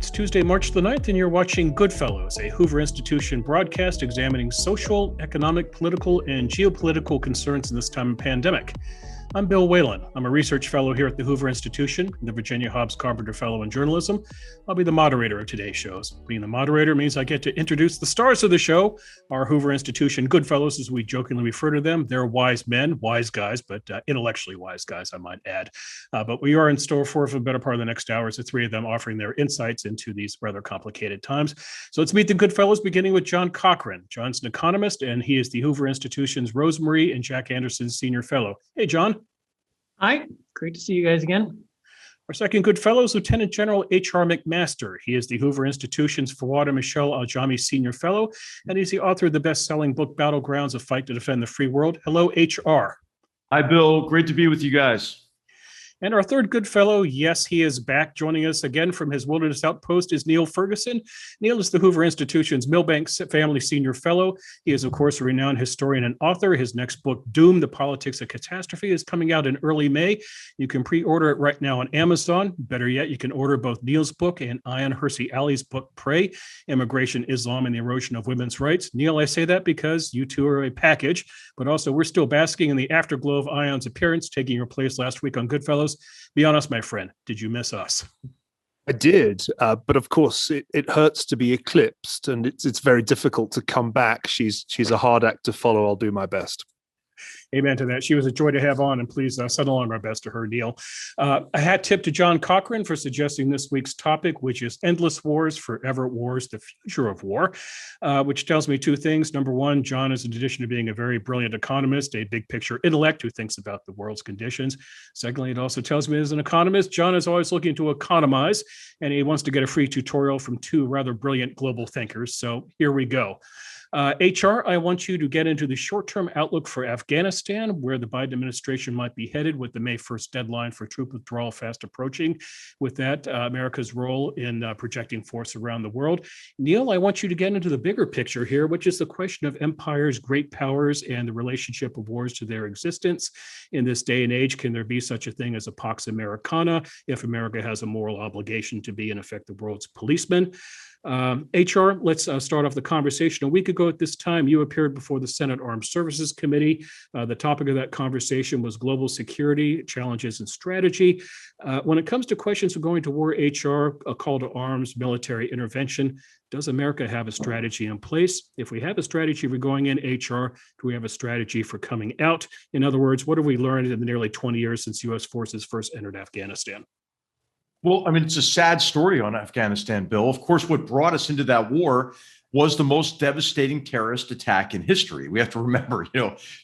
It's Tuesday, March the 9th, and you're watching GoodFellows, a Hoover Institution broadcast examining social, economic, political, and geopolitical concerns in this time of pandemic. I'm Bill Whalen. I'm a research fellow here at the Hoover Institution, the Virginia Hobbs Carpenter Fellow in Journalism. I'll be the moderator of today's shows. Being the moderator means I get to introduce the stars of the show, our Hoover Institution Goodfellows, as we jokingly refer to them. They're wise men, wise guys, but intellectually wise guys, I might add. But we are in store for the better part of the next hour, the three of them offering their insights into these rather complicated times. So let's meet the Goodfellows, beginning with John Cochrane. John's an economist, and he is the Hoover Institution's Rosemary and Jack Anderson Senior Fellow. Hey, John. Hi, great to see you guys again. Our second good fellow is Lieutenant General H.R. McMaster. He is the Hoover Institution's Fawad Michelle Aljami Senior Fellow, and he's the author of the best-selling book, Battlegrounds, A Fight to Defend the Free World. Hello, H.R. Hi, Bill. Great to be with you guys. And our third good fellow, yes, he is back. Joining us again from his wilderness outpost is Niall Ferguson. Niall is the Hoover Institution's Milbank Family Senior Fellow. He is, of course, a renowned historian and author. His next book, Doom, The Politics of Catastrophe, is coming out in early May. You can pre-order it right now on Amazon. Better yet, you can order both Niall's book and Ayaan Hirsi Ali's book, Prey, Immigration, Islam, and the Erosion of Women's Rights. Niall, I say that because you two are a package, but also we're still basking in the afterglow of Ayaan's appearance, taking your place last week on Goodfellows. Be honest, my friend, did you miss us? I did, but of course it hurts to be eclipsed, and it's very difficult to come back. She's a hard act to follow. I'll do my best. Amen to that. She was a joy to have on, and please send along our best to her, Niall. A hat tip to John Cochrane for suggesting this week's topic, which is Endless Wars, Forever Wars, the Future of War, which tells me two things. Number one, John is, in addition to being a very brilliant economist, a big picture intellect who thinks about the world's conditions. Secondly, it also tells me as an economist, John is always looking to economize, and he wants to get a free tutorial from two rather brilliant global thinkers. So here we go. HR, I want you to get into the short-term outlook for Afghanistan, where the Biden administration might be headed with the May 1st deadline for troop withdrawal fast approaching. With that, America's role in projecting force around the world. Niall, I want you to get into the bigger picture here, which is the question of empires, great powers, and the relationship of wars to their existence. In this day and age, can there be such a thing as a Pax Americana if America has a moral obligation to be, in effect, the world's policeman? HR, let's start off the conversation. A week ago at this time, you appeared before the Senate Armed Services Committee. The topic of that conversation was global security, challenges, and strategy. When it comes to questions of going to war, HR, a call to arms, military intervention, does America have a strategy in place? If we have a strategy for going in, HR, do we have a strategy for coming out? In other words, what have we learned in the nearly 20 years since U.S. forces first entered Afghanistan? Well, I mean, it's a sad story on Afghanistan, Bill. Of course, what brought us into that war was the most devastating terrorist attack in history. We have to remember,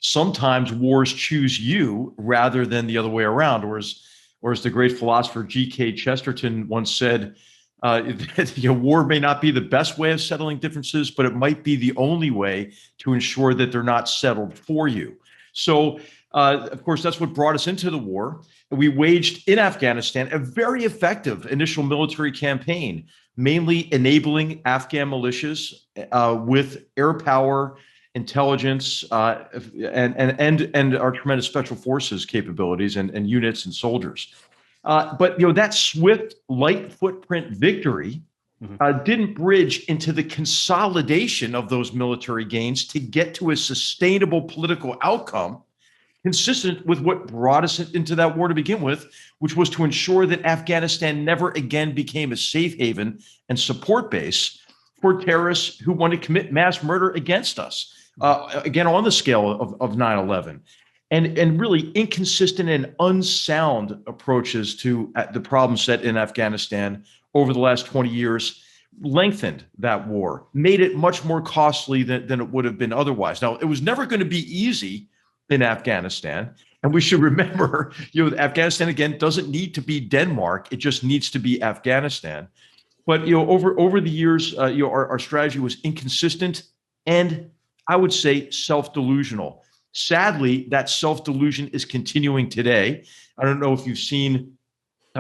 sometimes wars choose you rather than the other way around. Or as the great philosopher G.K. Chesterton once said, war may not be the best way of settling differences, but it might be the only way to ensure that they're not settled for you. So, of course, that's what brought us into the war. We waged in Afghanistan a very effective initial military campaign, mainly enabling Afghan militias with air power, intelligence, and our tremendous special forces capabilities and units and soldiers. But that swift, light footprint victory didn't bridge into the consolidation of those military gains to get to a sustainable political outcome consistent with what brought us into that war to begin with, which was to ensure that Afghanistan never again became a safe haven and support base for terrorists who want to commit mass murder against us, again, on the scale of 9/11. And really inconsistent and unsound approaches to the problem set in Afghanistan over the last 20 years lengthened that war, made it much more costly than it would have been otherwise. Now, it was never going to be easy in Afghanistan. And we should remember, Afghanistan, again, doesn't need to be Denmark. It just needs to be Afghanistan. But, over the years, our strategy was inconsistent and I would say self-delusional. Sadly, that self-delusion is continuing today. I don't know if you've seen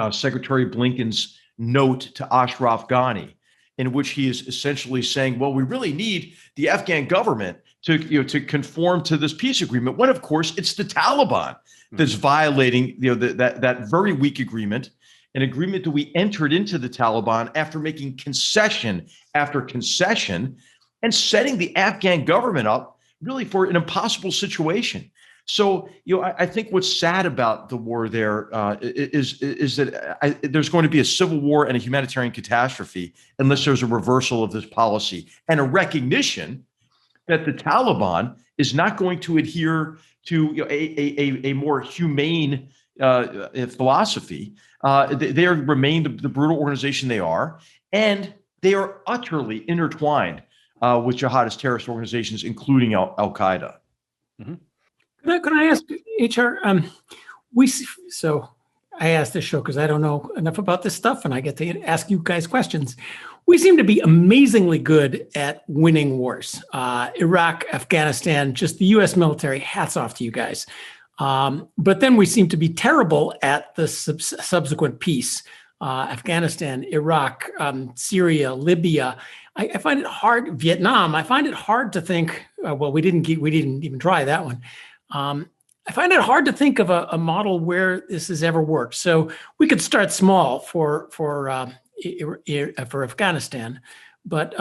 Secretary Blinken's note to Ashraf Ghani, in which he is essentially saying, well, we really need the Afghan government to conform to this peace agreement, when, of course, it's the Taliban that's violating that very weak agreement an agreement that we entered into the Taliban after making concession after concession and setting the Afghan government up really for an impossible situation. So, I think what's sad about the war there is that there's going to be a civil war and a humanitarian catastrophe unless there's a reversal of this policy and a recognition that the Taliban is not going to adhere to a more humane philosophy. They remain the brutal organization they are, and they are utterly intertwined with jihadist terrorist organizations, including Al-Qaeda. Mm-hmm. Can I ask HR? So I asked this show because I don't know enough about this stuff, and I get to ask you guys questions. We seem to be amazingly good at winning wars. Iraq, Afghanistan, just the U.S. military. Hats off to you guys. But then we seem to be terrible at the subsequent peace. Afghanistan, Iraq, Syria, Libya. I find it hard. Vietnam. I find it hard to think. Well, we didn't even try that one. I find it hard to think of a model where this has ever worked. So we could start small for Afghanistan, but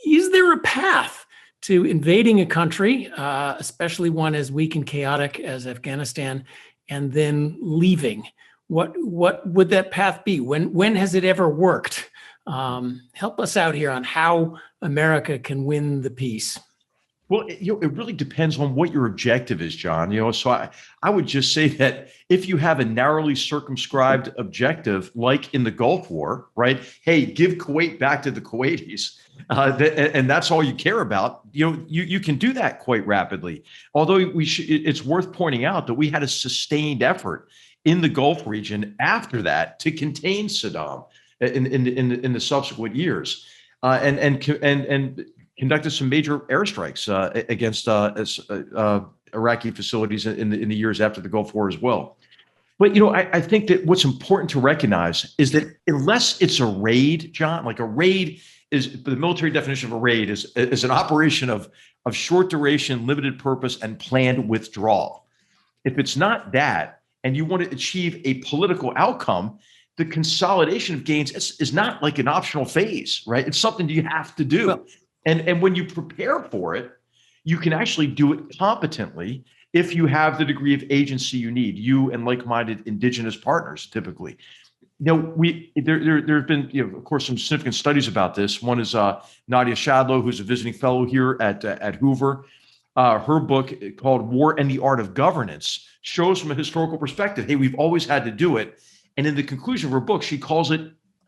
is there a path to invading a country, especially one as weak and chaotic as Afghanistan, and then leaving? What would that path be? When has it ever worked? Help us out here on how America can win the peace. Well, it really depends on what your objective is, John. So I would just say that if you have a narrowly circumscribed objective, like in the Gulf War, right? Hey, give Kuwait back to the Kuwaitis, and that's all you care about. You can do that quite rapidly. Although it's worth pointing out that we had a sustained effort in the Gulf region after that to contain Saddam in the subsequent years, and conducted some major airstrikes against Iraqi facilities in the years after the Gulf War as well. But, I think that what's important to recognize is that unless it's a raid, John, like a raid is the military definition of a raid is an operation of short duration, limited purpose, and planned withdrawal. If it's not that, and you want to achieve a political outcome, the consolidation of gains is not like an optional phase, right? It's something you have to do. Well, and when you prepare for it, you can actually do it competently if you have the degree of agency you need, you and like-minded indigenous partners, typically. There have been, of course, some significant studies about this. One is Nadia Shadlow, who's a visiting fellow here at Hoover. Her book called War and the Art of Governance shows from a historical perspective, hey, we've always had to do it. And in the conclusion of her book, she calls it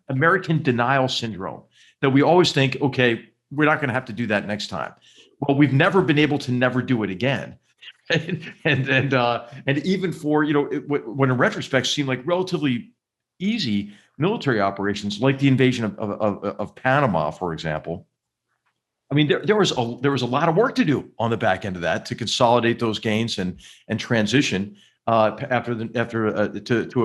American denial syndrome, that we always think, okay, we're not going to have to do that next time. Well, we've never been able to never do it again. and even for, when in retrospect seemed like relatively easy military operations, like the invasion of Panama, for example. I mean, there was a lot of work to do on the back end of that to consolidate those gains and transition to a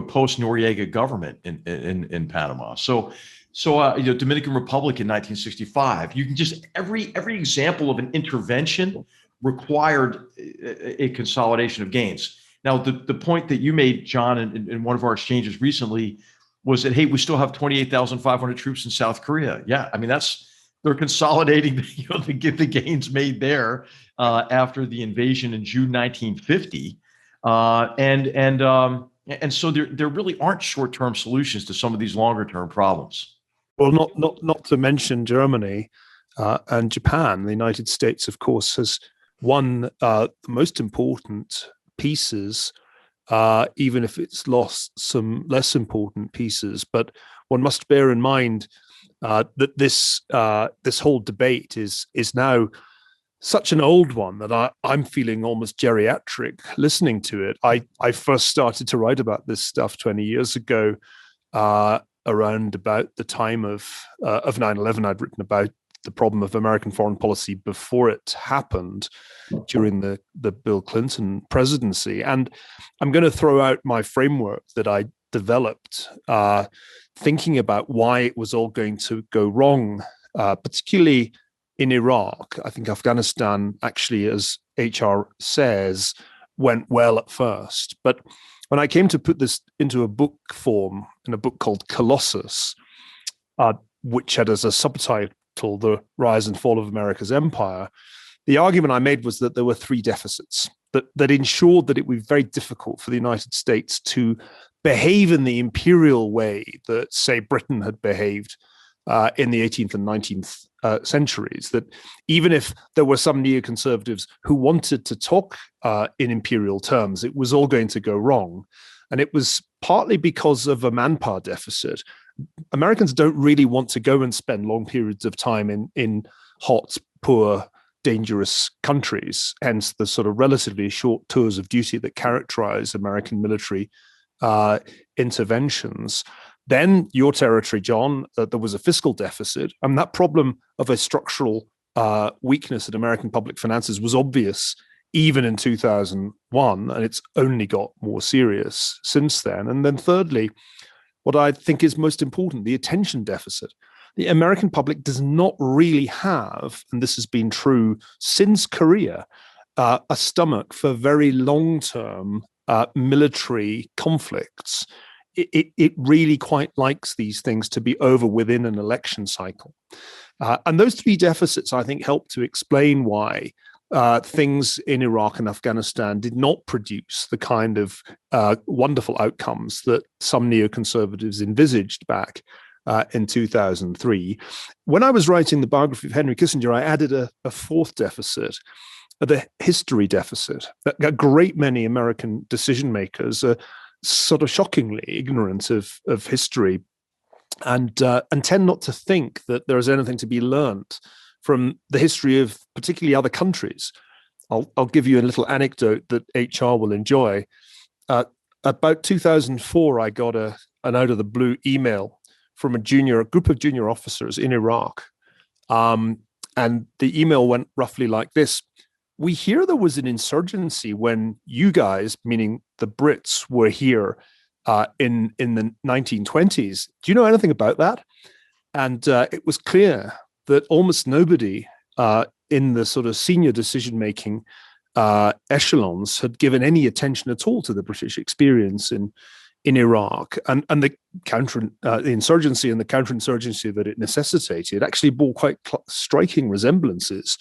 post-Noriega government in Panama. So Dominican Republic in 1965. You can just every example of an intervention required a consolidation of gains. Now, the point that you made, John, in one of our exchanges recently was that, hey, we still have 28,500 troops in South Korea. Yeah, I mean they're consolidating the gains made there after the invasion in June 1950. And so there really aren't short-term solutions to some of these longer-term problems. Well, not to mention Germany and Japan. The United States, of course, has won the most important pieces, even if it's lost some less important pieces. But one must bear in mind that this whole debate is now such an old one that I'm feeling almost geriatric listening to it. I first started to write about this stuff 20 years ago, around about the time of 9/11. I'd written about the problem of American foreign policy before it happened during the Bill Clinton presidency. And I'm going to throw out my framework that I developed, thinking about why it was all going to go wrong, particularly in Iraq. I think Afghanistan actually, as HR says, went well at first. But when I came to put this into a book form in a book called Colossus, which had as a subtitle The Rise and Fall of America's Empire, the argument I made was that there were three deficits that ensured that it would be very difficult for the United States to behave in the imperial way that, say, Britain had behaved in the 18th and 19th centuries, that even if there were some neoconservatives who wanted to talk in imperial terms, it was all going to go wrong. And it was partly because of a manpower deficit. Americans don't really want to go and spend long periods of time in hot, poor, dangerous countries, hence the sort of relatively short tours of duty that characterize American military interventions. Then your territory, John, there was a fiscal deficit, and that problem of a structural weakness in American public finances was obvious even in 2001, and it's only got more serious since then. And then thirdly, what I think is most important, the attention deficit. The American public does not really have, and this has been true since Korea, a stomach for very long-term military conflicts. It really quite likes these things to be over within an election cycle. And those three deficits, I think, help to explain why things in Iraq and Afghanistan did not produce the kind of wonderful outcomes that some neoconservatives envisaged back in 2003. When I was writing the biography of Henry Kissinger, I added a fourth deficit, the history deficit. A great many American decision makers are sort of shockingly ignorant of history and tend not to think that there is anything to be learnt from the history of particularly other countries. I'll give you a little anecdote that HR will enjoy. About 2004, I got an out of the blue email from a group of junior officers in Iraq. And the email went roughly like this. We hear there was an insurgency when you guys, meaning the Brits, were here in the 1920s. Do you know anything about that? And it was clear that almost nobody in the sort of senior decision-making echelons had given any attention at all to the British experience in Iraq, and the the insurgency and the counterinsurgency that it necessitated actually bore quite striking resemblances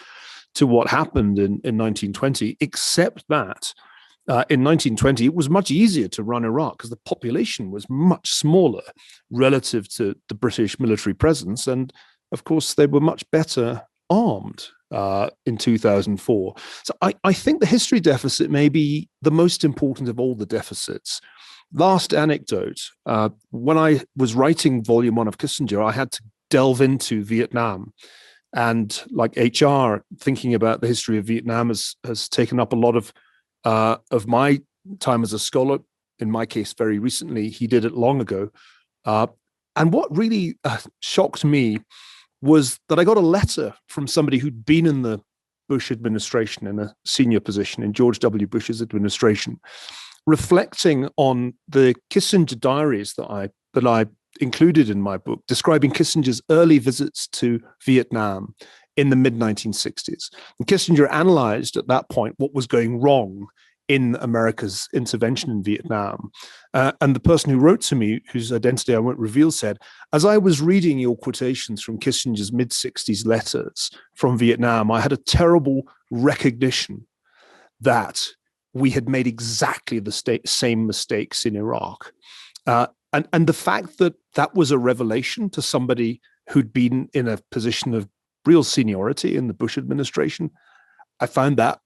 to what happened in 1920, except that in 1920 it was much easier to run Iraq because the population was much smaller relative to the British military presence, and of course they were much better armed in 2004. So I think the history deficit may be the most important of all the deficits. Last anecdote, when I was writing volume 1 of Kissinger, I had to delve into Vietnam. And like HR, thinking about the history of Vietnam has taken up a lot of my time as a scholar. In my case, very recently, he did it long ago. And what really shocked me was that I got a letter from somebody who'd been in the Bush administration in a senior position in George W. Bush's administration, reflecting on the Kissinger diaries that I included in my book, describing Kissinger's early visits to Vietnam in the mid-1960s. And Kissinger analyzed at that point what was going wrong in America's intervention in Vietnam. And the person who wrote to me, whose identity I won't reveal, said, as I was reading your quotations from Kissinger's mid-60s letters from Vietnam, I had a terrible recognition that we had made exactly the same mistakes in Iraq. And the fact that that was a revelation to somebody who'd been in a position of real seniority in the Bush administration, I found that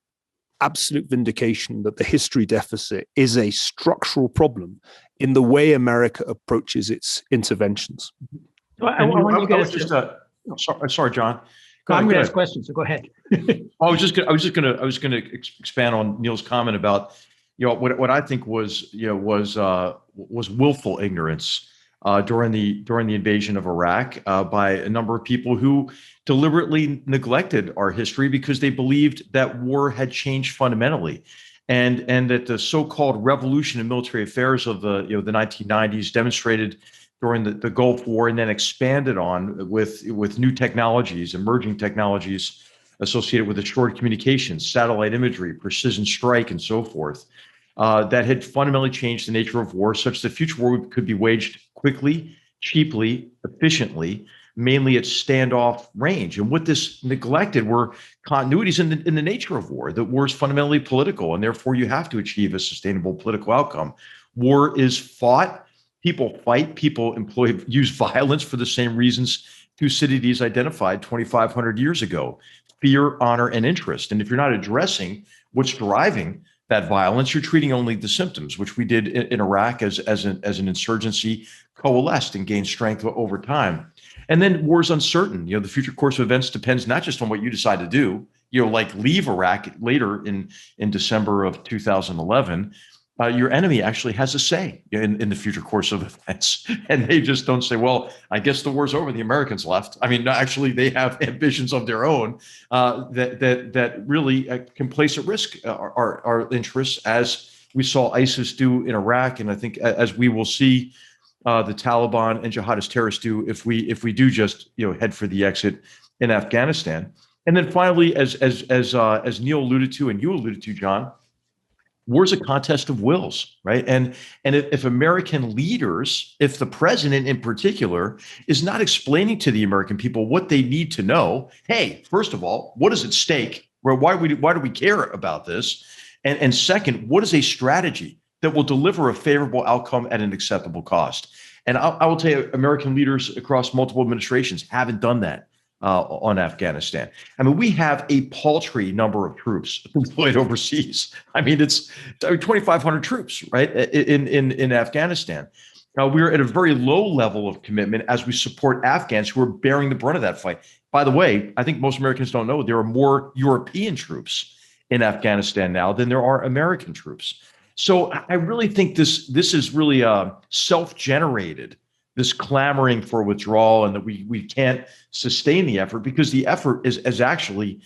absolute vindication that the history deficit is a structural problem in the way America approaches its interventions. Sorry, John. I'm going to ask questions, so go ahead. I was just going to expand on Neil's comment about, what I think was willful ignorance during the invasion of Iraq by a number of people who deliberately neglected our history because they believed that war had changed fundamentally, and that the so-called revolution in military affairs of the 1990s demonstrated during the Gulf War and then expanded on with new technologies, emerging technologies associated with assured communications, satellite imagery, precision strike, and so forth. that had fundamentally changed the nature of war, such that future war could be waged quickly, cheaply, efficiently, mainly at standoff range. And what this neglected were continuities in the nature of war. That war is fundamentally political, and therefore you have to achieve a sustainable political outcome. War is fought. People fight. People use violence for the same reasons Thucydides identified 2,500 years ago: fear, honor, and interest. And if you're not addressing what's driving that violence, you're treating only the symptoms, which we did in Iraq as an insurgency coalesced and gained strength over time. And then war is uncertain. The future course of events depends not just on what you decide to do, like leave Iraq later in December of 2011. Your enemy actually has a say in the future course of events. And they just don't say, well, I guess the war's over, the Americans left. I mean, actually, they have ambitions of their own that really can place at risk our interests, as we saw ISIS do in Iraq. And I think as we will see the Taliban and jihadist terrorists do if we do just head for the exit in Afghanistan. And then finally, as Neil alluded to and you alluded to, John, war's a contest of wills, right? And if American leaders, if the president in particular, is not explaining to the American people what they need to know, hey, first of all, what is at stake? Why do we care about this? And second, what is a strategy that will deliver a favorable outcome at an acceptable cost? And I will tell you, American leaders across multiple administrations haven't done that on Afghanistan. I mean, we have a paltry number of troops deployed overseas. I mean, it's 2,500 troops, right, in Afghanistan. Now, we're at a very low level of commitment as we support Afghans who are bearing the brunt of that fight. By the way, I think most Americans don't know there are more European troops in Afghanistan now than there are American troops. So I really think this is really self-generated, this clamoring for withdrawal, and that we can't sustain the effort because the effort is actually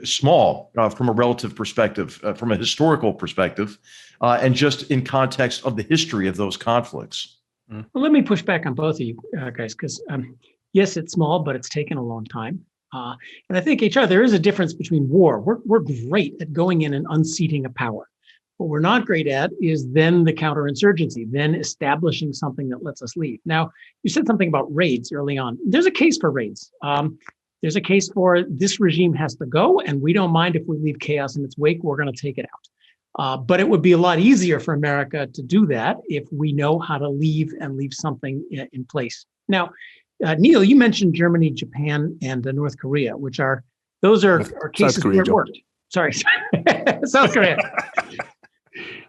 small from a relative perspective, from a historical perspective, and just in context of the history of those conflicts. Well, let me push back on both of you guys, because yes, it's small, but it's taken a long time. And I think, HR, there is a difference between war. We're great at going in and unseating a power. What we're not great at is then the counterinsurgency, then establishing something that lets us leave. Now, you said something about raids early on. There's a case for raids. There's a case for this regime has to go, and we don't mind if we leave chaos in its wake. We're going to take it out. But it would be a lot easier for America to do that if we know how to leave and leave something in place. Now, Neil, you mentioned Germany, Japan, and North Korea, which are cases where it worked. Sorry, South Korea.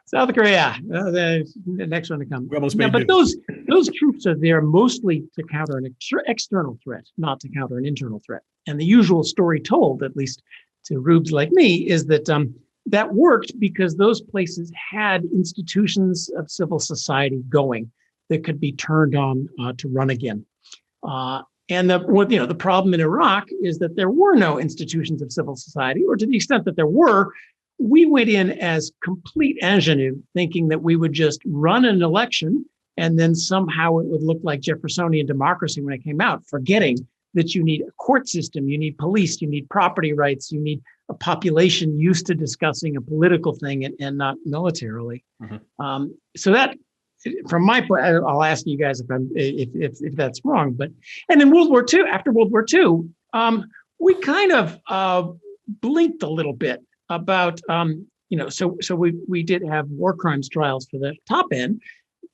South Korea, the next one to come. But those troops are there mostly to counter an external threat, not to counter an internal threat. And the usual story told, at least to rubes like me, is that that worked because those places had institutions of civil society going that could be turned on to run again. And the problem in Iraq is that there were no institutions of civil society, or to the extent that there were, we went in as complete ingenue, thinking that we would just run an election and then somehow it would look like Jeffersonian democracy when it came out, forgetting that you need a court system, you need police, you need property rights, you need a population used to discussing a political thing and not militarily. Mm-hmm. So that, from my point, I'll ask you guys if that's wrong. But and in World War II, after World War II, we kind of blinked a little bit about so we did have war crimes trials for the top end,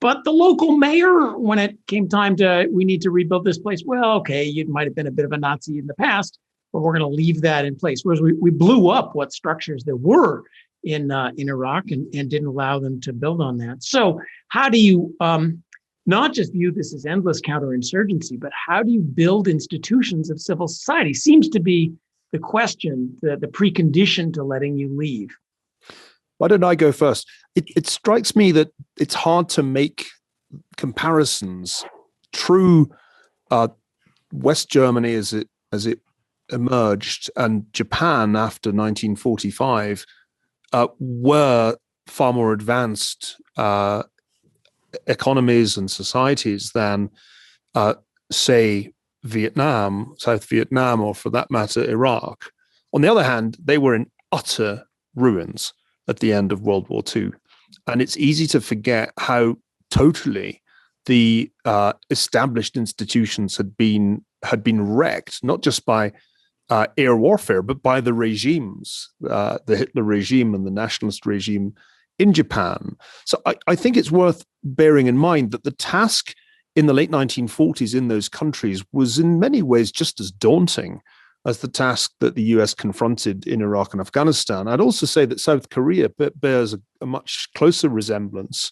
but the local mayor, when it came time we need to rebuild this place, well, okay, you might have been a bit of a Nazi in the past, but we're going to leave that in place. Whereas we blew up what structures there were in Iraq and didn't allow them to build on that. So how do you not just view this as endless counterinsurgency, but how do you build institutions of civil society? Seems to be the question, the precondition to letting you leave. Why don't I go first? It strikes me that it's hard to make comparisons. True, West Germany as it emerged and Japan after 1945 were far more advanced economies and societies than, say, Vietnam, South Vietnam, or for that matter, Iraq. On the other hand, they were in utter ruins. at the end of World War II. And it's easy to forget how totally the established institutions had been wrecked, not just by air warfare, but by the regimes, the Hitler regime and the nationalist regime in Japan. So I think it's worth bearing in mind that the task in the late 1940s in those countries was in many ways just as daunting as the task that the US confronted in Iraq and Afghanistan. I'd also say that South Korea bears a much closer resemblance.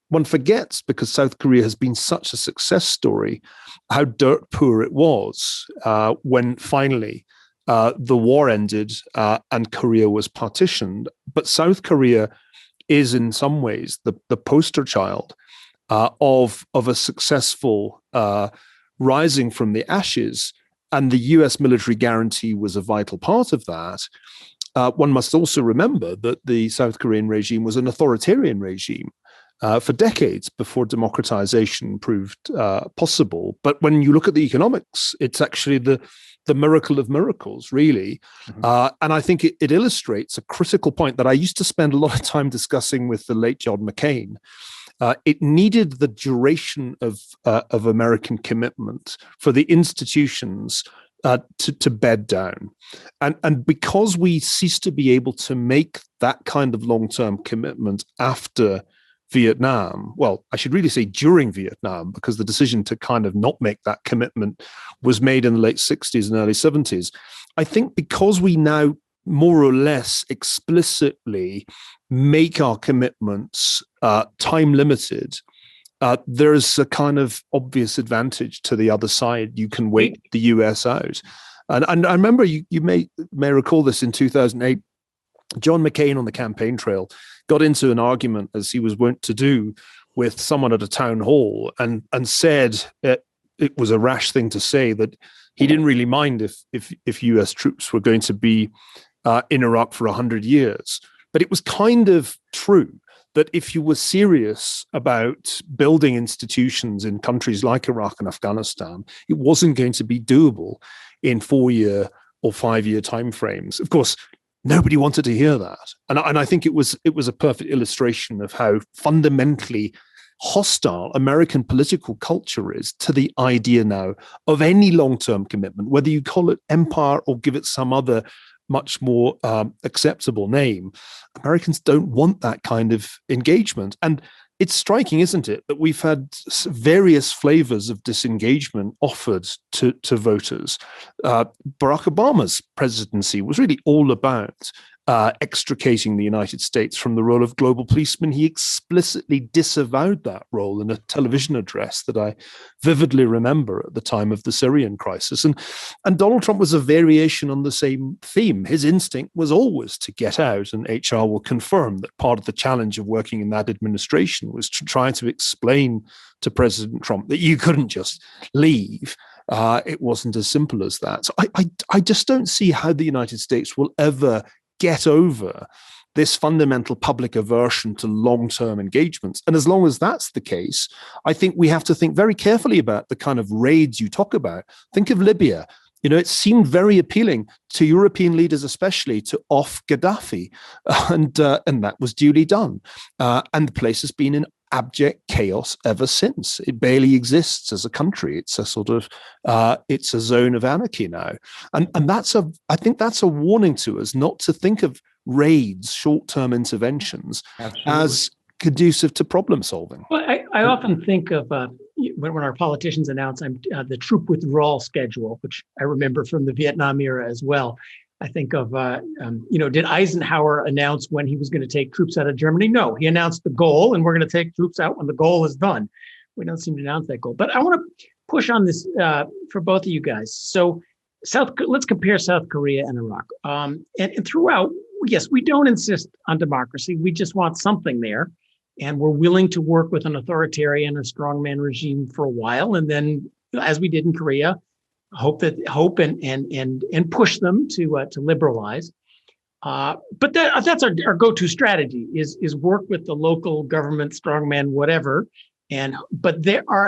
One forgets, because South Korea has been such a success story, how dirt poor it was when finally the war ended and Korea was partitioned. But South Korea is in some ways the poster child of a successful rising from the ashes, and the US military guarantee was a vital part of that. One must also remember that the South Korean regime was an authoritarian regime for decades before democratization proved possible. But when you look at the economics, it's actually the miracle of miracles, really. Mm-hmm. And I think it illustrates a critical point that I used to spend a lot of time discussing with the late John McCain. It needed the duration of American commitment for the institutions to bed down. And because we ceased to be able to make that kind of long-term commitment after Vietnam, well, I should really say during Vietnam, because the decision to kind of not make that commitment was made in the late 60s and early 70s. I think because we now more or less explicitly make our commitments time limited, there's a kind of obvious advantage to the other side. You can wait the US out. And I remember you may recall this in 2008, John McCain on the campaign trail got into an argument, as he was wont to do, with someone at a town hall and said it was a rash thing to say, that he didn't really mind if US troops were going to be in Iraq for 100 years. But it was kind of true that if you were serious about building institutions in countries like Iraq and Afghanistan, it wasn't going to be doable in 4-year or 5-year timeframes. Of course, nobody wanted to hear that. And I think it was a perfect illustration of how fundamentally hostile American political culture is to the idea now of any long-term commitment, whether you call it empire or give it some other much more acceptable name. Americans don't want that kind of engagement. And it's striking, isn't it, that we've had various flavors of disengagement offered to voters. Barack Obama's presidency was really all about extricating the United States from the role of global policeman. He explicitly disavowed that role in a television address that I vividly remember at the time of the Syrian crisis. And Donald Trump was a variation on the same theme. His instinct was always to get out, and HR will confirm that part of the challenge of working in that administration was to try to explain to President Trump that you couldn't just leave. It wasn't as simple as that. So I just don't see how the United States will ever get over this fundamental public aversion to long-term engagements. And as long as that's the case, I think we have to think very carefully about the kind of raids you talk about. Think of Libya. You know, it seemed very appealing to European leaders, especially, to off Gaddafi, and that was duly done. And the place has been in abject chaos ever since. It barely exists as a country. It's a sort of, it's a zone of anarchy now. And I think that's a warning to us not to think of raids, short-term interventions, Absolutely. As conducive to problem solving. Well, I often think of when our politicians announce the troop withdrawal schedule, which I remember from the Vietnam era as well. I think of, did Eisenhower announce when he was going to take troops out of Germany? No, he announced the goal, and we're going to take troops out when the goal is done. We don't seem to announce that goal. But I want to push on this for both of you guys. So let's compare South Korea and Iraq. And throughout, yes, we don't insist on democracy. We just want something there. And we're willing to work with an authoritarian or strongman regime for a while. And then, as we did in Korea, hope and push them to liberalize. But that's our go-to strategy is work with the local government, strongman, whatever. But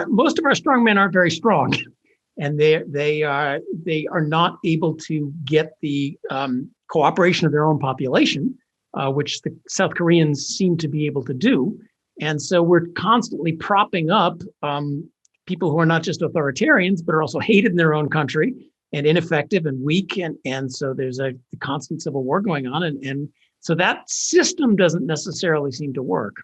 most of our strongmen aren't very strong, and they are not able to get the cooperation of their own population. which the South Koreans seem to be able to do. And so we're constantly propping up people who are not just authoritarians, but are also hated in their own country and ineffective and weak. And so there's a constant civil war going on. And so that system doesn't necessarily seem to work.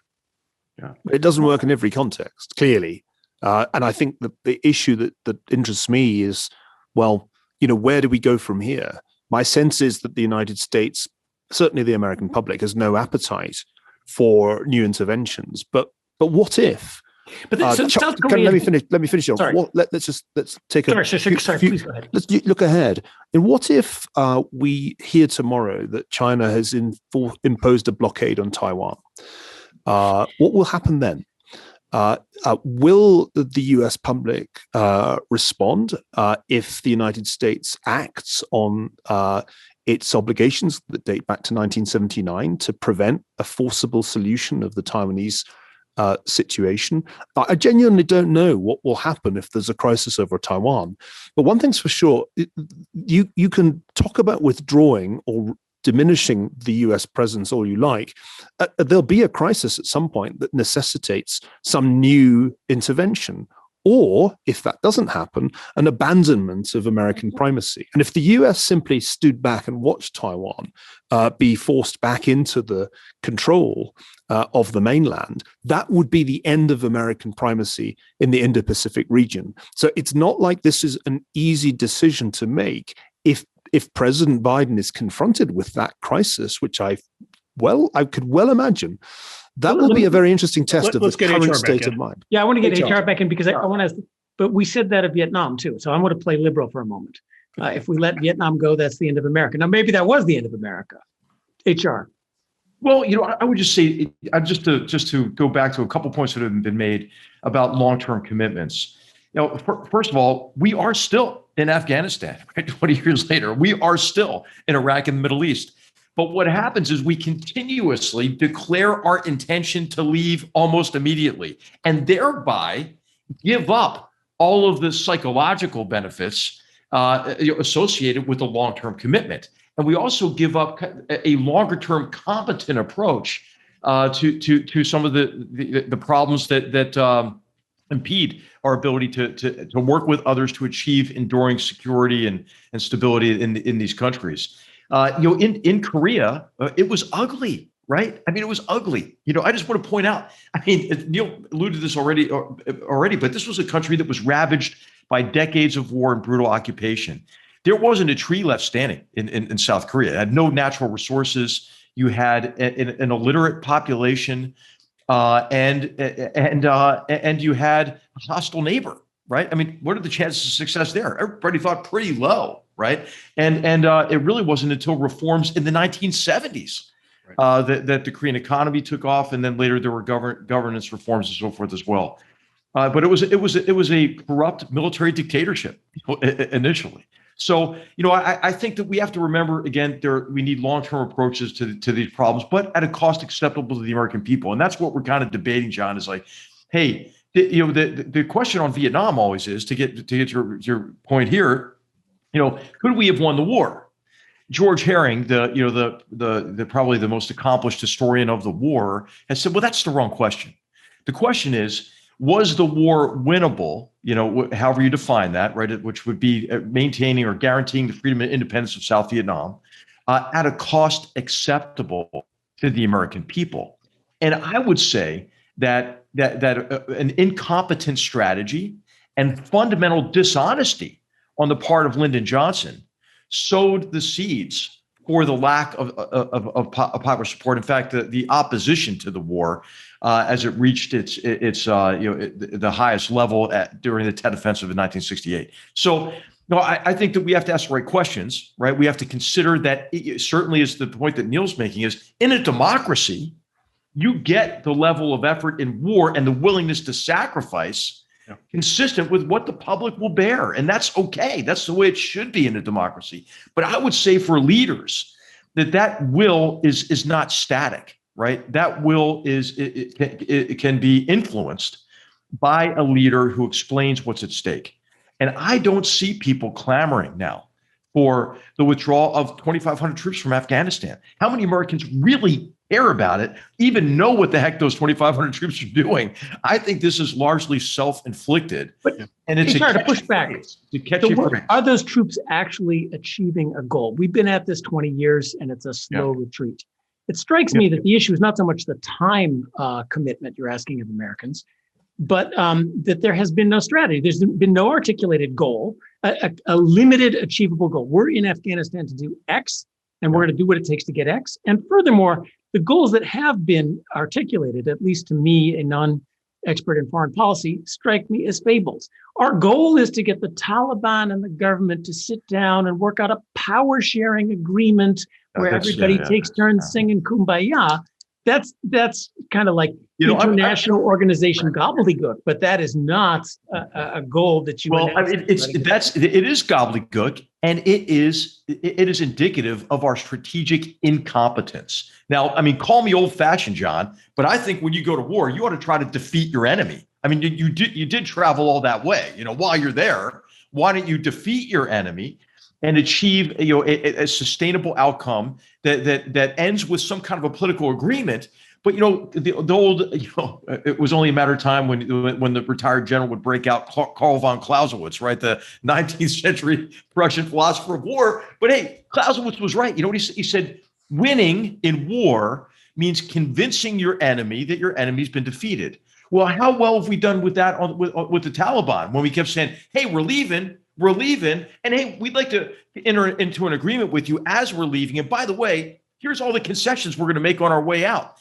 Yeah. It doesn't work in every context, clearly. And I think the issue that interests me is, well, where do we go from here? My sense is that the United States, certainly the American public, has no appetite for new interventions. But what if? But South Korea. Let me finish off. Sorry. Let's take a. Sorry, please go ahead. Let's look ahead. And what if we hear tomorrow that China has imposed a blockade on Taiwan? What will happen then? Will the US public respond if the United States acts on its obligations that date back to 1979 to prevent a forcible solution of the Taiwanese situation? I genuinely don't know what will happen if there's a crisis over Taiwan. But one thing's for sure, you can talk about withdrawing or diminishing the US presence all you like. There'll be a crisis at some point that necessitates some new intervention. Or, if that doesn't happen, an abandonment of American primacy. And if the US simply stood back and watched Taiwan be forced back into the control of the mainland, that would be the end of American primacy in the Indo-Pacific region. So it's not like this is an easy decision to make if President Biden is confronted with that crisis, which I could well imagine. That will be a very interesting test of the current state of mind. Yeah, I want to get HR back in because I want to ask, but we said that of Vietnam too. So I want to play liberal for a moment. If we let Vietnam go, that's the end of America. Now, maybe that was the end of America. HR. Well, I would just say, just to go back to a couple points that have been made about long-term commitments. First of all, we are still in Afghanistan, right? 20 years later. We are still in Iraq and the Middle East. But what happens is we continuously declare our intention to leave almost immediately and thereby give up all of the psychological benefits associated with a long-term commitment. And we also give up a longer-term competent approach to some of the problems that impede our ability to work with others to achieve enduring security and stability in these countries. In Korea, it was ugly, right? I mean, it was ugly. I just want to point out, Neil alluded to this already, but this was a country that was ravaged by decades of war and brutal occupation. There wasn't a tree left standing in South Korea. It had no natural resources. You had an illiterate population, and you had a hostile neighbor, right? I mean, what are the chances of success there? Everybody thought pretty low. Right. And it really wasn't until reforms in the 1970s that the Korean economy took off. And then later there were governance reforms and so forth as well. But it was a corrupt military dictatorship initially. So, I think that we have to remember, again, we need long-term approaches to these problems, but at a cost acceptable to the American people. And that's what we're kind of debating, John, is like, hey, the question on Vietnam always is, to get your point here, could we have won the war? George Herring, the probably the most accomplished historian of the war, has said, well, that's the wrong question. The question is, was the war winnable? However you define that, right? Which would be maintaining or guaranteeing the freedom and independence of South Vietnam at a cost acceptable to the American people. And I would say that an incompetent strategy and fundamental dishonesty on the part of Lyndon Johnson sowed the seeds for the lack of popular support. In fact, the opposition to the war, as it reached the highest level during the Tet Offensive in 1968. So, I think that we have to ask the right questions, right? We have to consider that. It certainly is the point that Neil's making is, in a democracy, you get the level of effort in war and the willingness to sacrifice consistent with what the public will bear. And that's okay. That's the way it should be in a democracy. But I would say for leaders that will is not static, right? That will it can be influenced by a leader who explains what's at stake. And I don't see people clamoring now for the withdrawal of 2,500 troops from Afghanistan? How many Americans really care about it, even know what the heck those 2,500 troops are doing? I think this is largely self-inflicted. But and it's to push back. Are those troops actually achieving a goal? We've been at this 20 years and it's a slow retreat. It strikes me that the issue is not so much the time commitment you're asking of Americans, but that there has been no strategy. There's been no articulated goal, a limited achievable goal. We're in Afghanistan to do X, and we're going to do what it takes to get X. And furthermore, the goals that have been articulated, at least to me, a non-expert in foreign policy, strike me as fables. Our goal is to get the Taliban and the government to sit down and work out a power-sharing agreement where everybody takes turns singing Kumbaya. That's kind of like international organization gobbledygook, but that is not a goal that you. Well, it is gobbledygook, and it is indicative of our strategic incompetence. Now, I mean, call me old-fashioned, John, but I think when you go to war, you ought to try to defeat your enemy. I mean, you did travel all that way. While you're there, why don't you defeat your enemy and achieve a sustainable outcome that ends with some kind of a political agreement? But the old it was only a matter of time when the retired general would break out Karl von Clausewitz, right, the 19th century Prussian philosopher of war. But hey, Clausewitz was right. You know what he said? Winning in war means convincing your enemy that your enemy's been defeated. Well, how well have we done with that with the Taliban when we kept saying, hey, we're leaving, and hey, we'd like to enter into an agreement with you as we're leaving. And by the way, here's all the concessions we're going to make on our way out.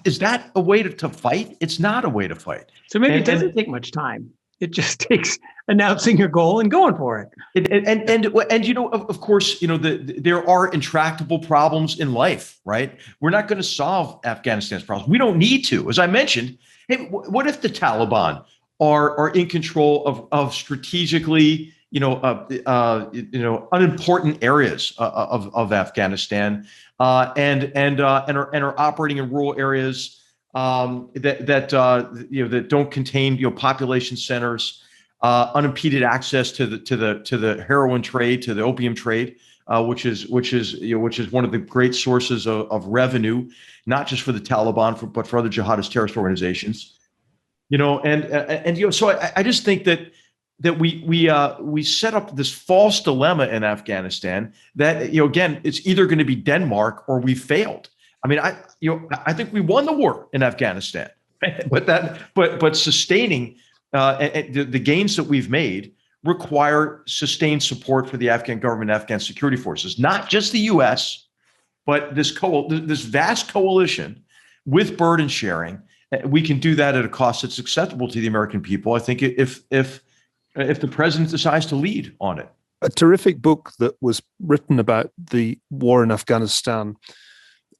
Is that a way to fight? It's not a way to fight. So maybe it doesn't take much time. It just takes announcing your goal and going for it. And of course, there are intractable problems in life, right? We're not going to solve Afghanistan's problems. We don't need to. As I mentioned, hey, what if the Taliban are in control of strategically, unimportant areas of Afghanistan, and are operating in rural areas that don't contain population centers, unimpeded access to the heroin trade, to the opium trade, which is one of the great sources of revenue, not just for the Taliban, but for other jihadist terrorist organizations. So I just think that we set up this false dilemma in Afghanistan that again, it's either going to be Denmark or we failed. I mean, I think we won the war in Afghanistan, but sustaining the gains that we've made require sustained support for the Afghan government, Afghan security forces, not just the U.S., but this vast coalition with burden sharing. We can do that at a cost that's acceptable to the American people. I think if the president decides to lead on it. A terrific book that was written about the war in Afghanistan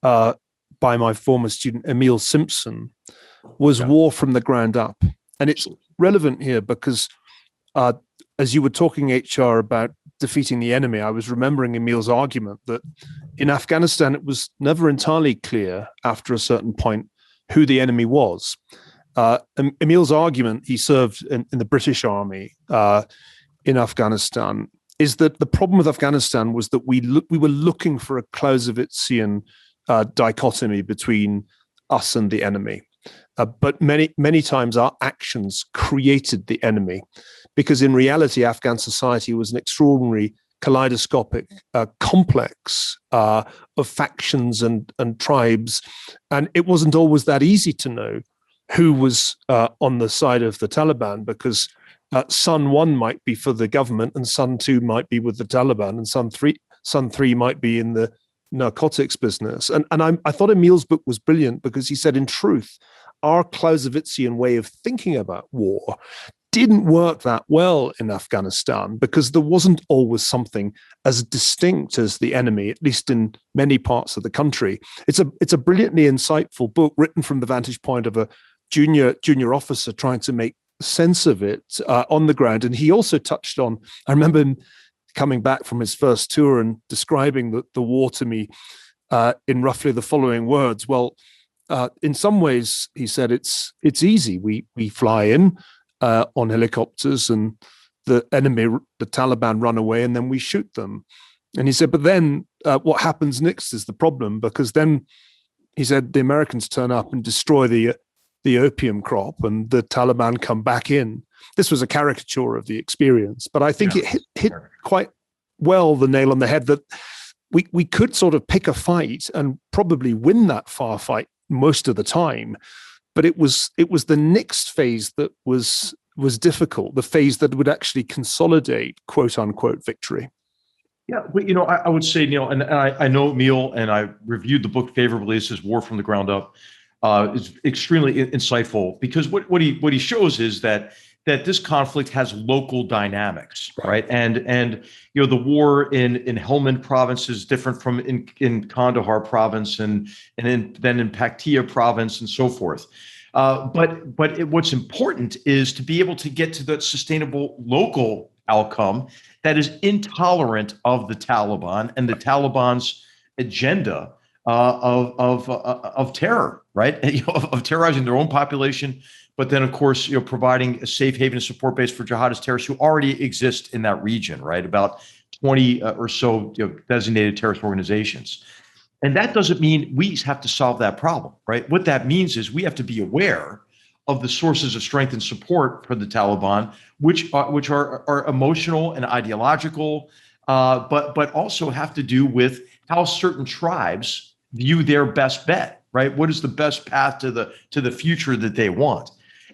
by my former student, Emil Simpson, was War from the Ground Up. And it's relevant here because as you were talking, HR, about defeating the enemy, I was remembering Emil's argument that in Afghanistan, it was never entirely clear after a certain point who the enemy was. Emil's argument, he served in the British Army in Afghanistan, is that the problem with Afghanistan was that we were looking for a Clausewitzian dichotomy between us and the enemy. But many times our actions created the enemy, because in reality, Afghan society was an extraordinary kaleidoscopic complex of factions and tribes. And it wasn't always that easy to know who was on the side of the Taliban, because son 1 might be for the government and son 2 might be with the Taliban and son 3 might be in the narcotics business. And I thought Emil's book was brilliant because he said, in truth, our Clausewitzian way of thinking about war didn't work that well in Afghanistan because there wasn't always something as distinct as the enemy, at least in many parts of the country. It's a brilliantly insightful book written from the vantage point of a junior officer trying to make sense of it on the ground. And he also touched on, I remember him coming back from his first tour and describing the war to me in roughly the following words. Well, in some ways, he said, it's easy. We fly in on helicopters and the enemy, the Taliban, run away, and then we shoot them. And he said, but then what happens next is the problem, because then he said the Americans turn up and destroy the opium crop, and the Taliban come back in. This was a caricature of the experience, but I think it hit quite well the nail on the head that we could sort of pick a fight and probably win that fight most of the time, but it was the next phase that was difficult, the phase that would actually consolidate quote unquote victory. Yeah, but I would say, Neil, and I know Neil, and I reviewed the book favorably. This is War from the Ground Up. It's extremely insightful, because what he shows is that this conflict has local dynamics, right? And the war in Helmand province is different from in Kandahar province and then in Paktia province and so forth. But what's important is to be able to get to the sustainable local outcome that is intolerant of the Taliban and the Taliban's agenda of terror, right? Of terrorizing their own population, but then, of course, providing a safe haven and support base for jihadist terrorists who already exist in that region, right? About 20 or so designated terrorist organizations. And that doesn't mean we have to solve that problem, right? What that means is we have to be aware of the sources of strength and support for the Taliban, which are emotional and ideological, but also have to do with how certain tribes view their best bet, right? What is the best path to the future that they want?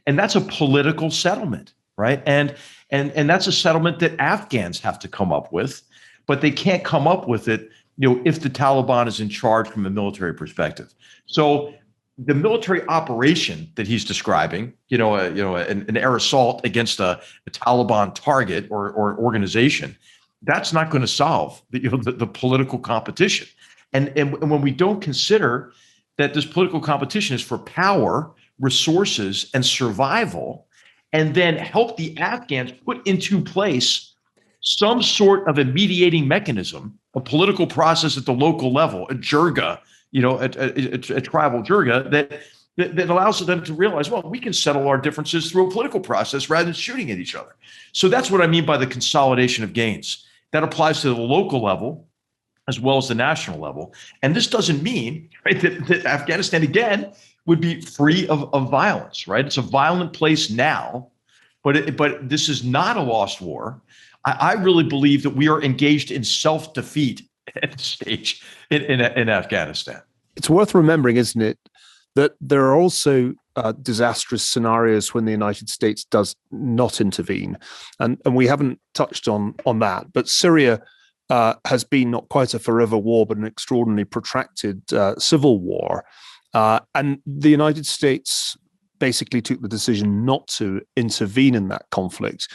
And that's a political settlement, right? And that's a settlement that Afghans have to come up with, but they can't come up with it, if the Taliban is in charge from a military perspective. So the military operation that he's describing, an air assault against a Taliban target or organization, that's not going to solve the political competition. And when we don't consider that this political competition is for power, resources, and survival, and then help the Afghans put into place some sort of a mediating mechanism, a political process at the local level, a jirga, a tribal jirga that allows them to realize, well, we can settle our differences through a political process rather than shooting at each other. So that's what I mean by the consolidation of gains. That applies to the local level as well as the national level. And this doesn't mean, right, that Afghanistan, again, would be free of violence, right? It's a violent place now, but this is not a lost war. I really believe that we are engaged in self-defeat at this stage in Afghanistan. It's worth remembering, isn't it, that there are also disastrous scenarios when the United States does not intervene. And we haven't touched on that, but Syria has been not quite a forever war, but an extraordinarily protracted civil war. And the United States basically took the decision not to intervene in that conflict.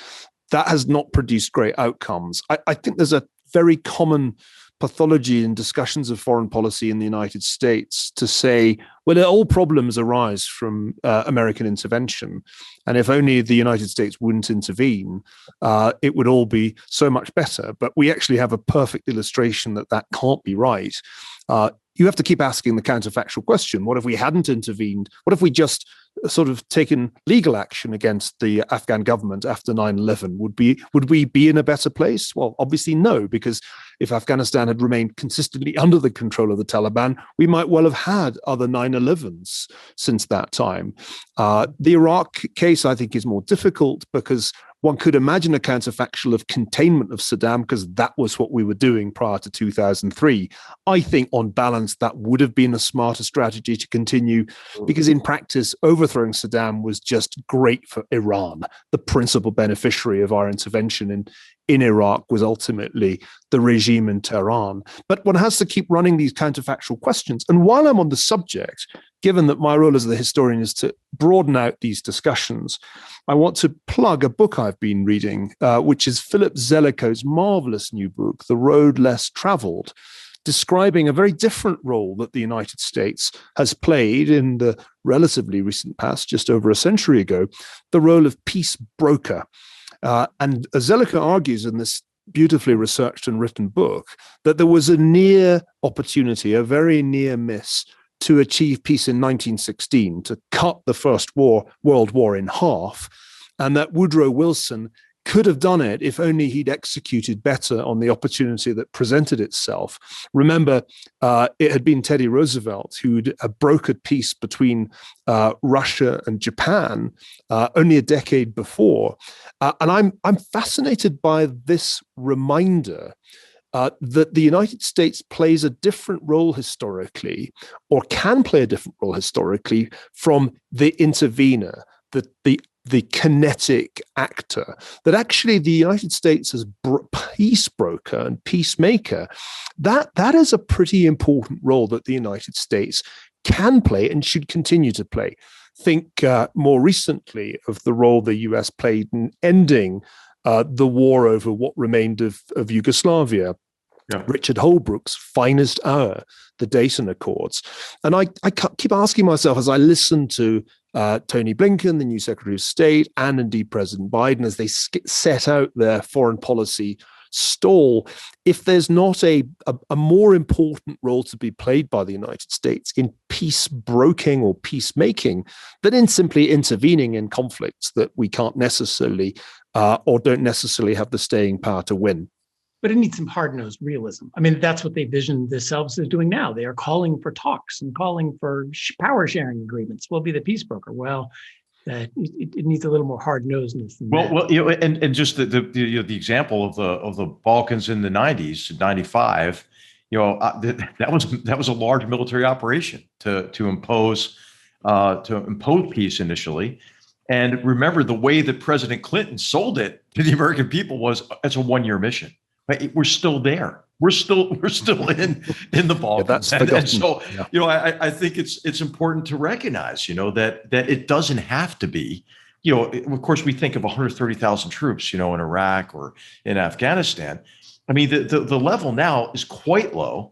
That has not produced great outcomes. I think there's a very common pathology in discussions of foreign policy in the United States to say, well, all problems arise from American intervention. And if only the United States wouldn't intervene, it would all be so much better. But we actually have a perfect illustration that can't be right. You have to keep asking the counterfactual question. What if we hadn't intervened? What if we just sort of taken legal action against the Afghan government after 9/11? Would we be in a better place? Well, obviously no, because if Afghanistan had remained consistently under the control of the Taliban, we might well have had other 9/11s since that time. The Iraq case, I think, is more difficult because one could imagine a counterfactual of containment of Saddam because that was what we were doing prior to 2003. I think on balance, that would have been a smarter strategy to continue because in practice, overthrowing Saddam was just great for Iran. The principal beneficiary of our intervention in Iraq was ultimately the regime in Tehran. But one has to keep running these counterfactual questions. And while I'm on the subject, given that my role as the historian is to broaden out these discussions, I want to plug a book I've been reading, which is Philip Zeliko's marvelous new book, The Road Less Traveled, describing a very different role that the United States has played in the relatively recent past, just over a century ago, the role of peace broker. And Zeliko argues in this beautifully researched and written book that there was a near opportunity, a very near miss to achieve peace in 1916, to cut the First World War in half, and that Woodrow Wilson could have done it if only he'd executed better on the opportunity that presented itself. Remember, it had been Teddy Roosevelt who'd brokered peace between Russia and Japan only a decade before. And I'm fascinated by this reminder that the United States plays a different role historically, or can play a different role historically, from the intervener, the kinetic actor, that actually the United States as peace broker and peacemaker, that is a pretty important role that the United States can play and should continue to play. Think more recently of the role the US played in ending the war over what remained of Yugoslavia. Yeah. Richard Holbrooke's finest hour, the Dayton Accords. And I keep asking myself as I listen to Tony Blinken, the new Secretary of State, and indeed President Biden, as they set out their foreign policy stall, if there's not a more important role to be played by the United States in peace broking or peacemaking than in simply intervening in conflicts that we can't necessarily or don't necessarily have the staying power to win. But it needs some hard-nosed realism. I mean, that's what they vision themselves as doing now. They are calling for talks and calling for power sharing agreements. We'll be the peace broker. Well, it needs a little more hard-nosedness. Well, and just the example of the Balkans in the 90s, 95, that was a large military operation to impose peace initially. And remember, the way that President Clinton sold it to the American people was it's a one-year mission. Right? We're still there. We're still in the Balkans. Yeah, and so, I think it's important to recognize, that it doesn't have to be, of course, we think of 130,000 troops, in Iraq or in Afghanistan. I mean, the level now is quite low.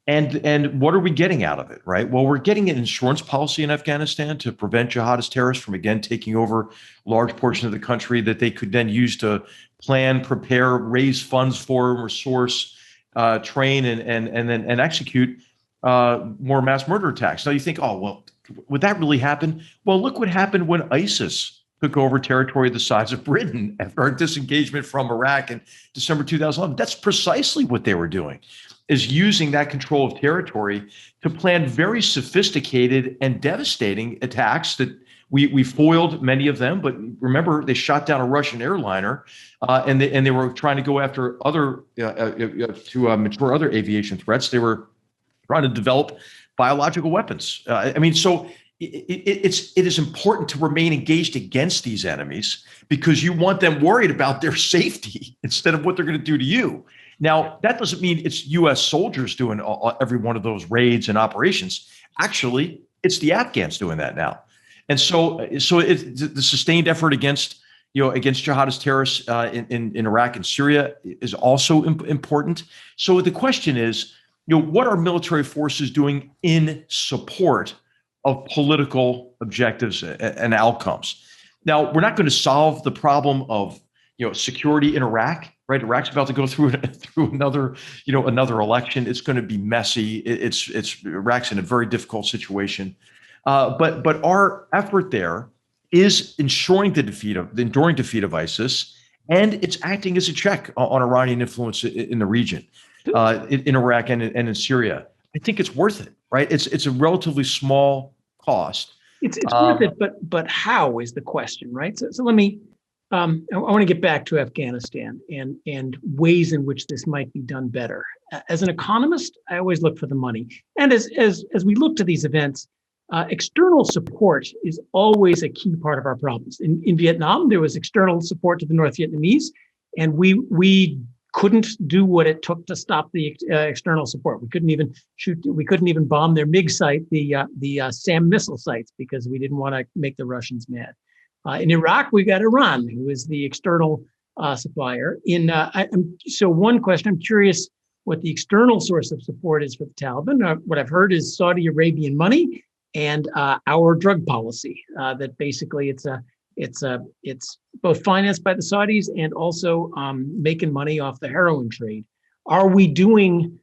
And what are we getting out of it, right? Well, we're getting an insurance policy in Afghanistan to prevent jihadist terrorists from, again, taking over large portions of the country that they could then use to plan, prepare, raise funds for, resource, train, and execute more mass murder attacks. Now you think, oh, well, would that really happen? Well, look what happened when ISIS took over territory the size of Britain after our disengagement from Iraq in December 2011. That's precisely what they were doing, is using that control of territory to plan very sophisticated and devastating attacks that we foiled many of them. But remember, they shot down a Russian airliner, and they were trying to go after other to mature other aviation threats. They were trying to develop biological weapons. So it is important to remain engaged against these enemies because you want them worried about their safety instead of what they're going to do to you. Now, that doesn't mean it's U.S. soldiers doing every one of those raids and operations. Actually, it's the Afghans doing that now. And so the sustained effort against jihadist terrorists in Iraq and Syria is also important. So the question is, what are military forces doing in support of political objectives and outcomes? Now, we're not going to solve the problem of security in Iraq, right? Iraq's about to go through another election. It's going to be messy. Iraq's in a very difficult situation. But our effort there is ensuring the enduring defeat of ISIS, and it's acting as a check on Iranian influence in the region, in Iraq and in Syria. I think it's worth it, right? It's a relatively small cost. It's worth it, but how is the question, right? So let me. I want to get back to Afghanistan and ways in which this might be done better. As an economist, I always look for the money, and as we look to these events, external support is always a key part of our problems. In Vietnam, there was external support to the North Vietnamese, and we couldn't do what it took to stop the external support. We couldn't even shoot. We couldn't even bomb their MiG site, the SAM missile sites, because we didn't want to make the Russians mad. In Iraq, we got Iran, who is the external supplier. So one question, I'm curious what the external source of support is for the Taliban. What I've heard is Saudi Arabian money and our drug policy. That basically it's both financed by the Saudis and also making money off the heroin trade. Are we doing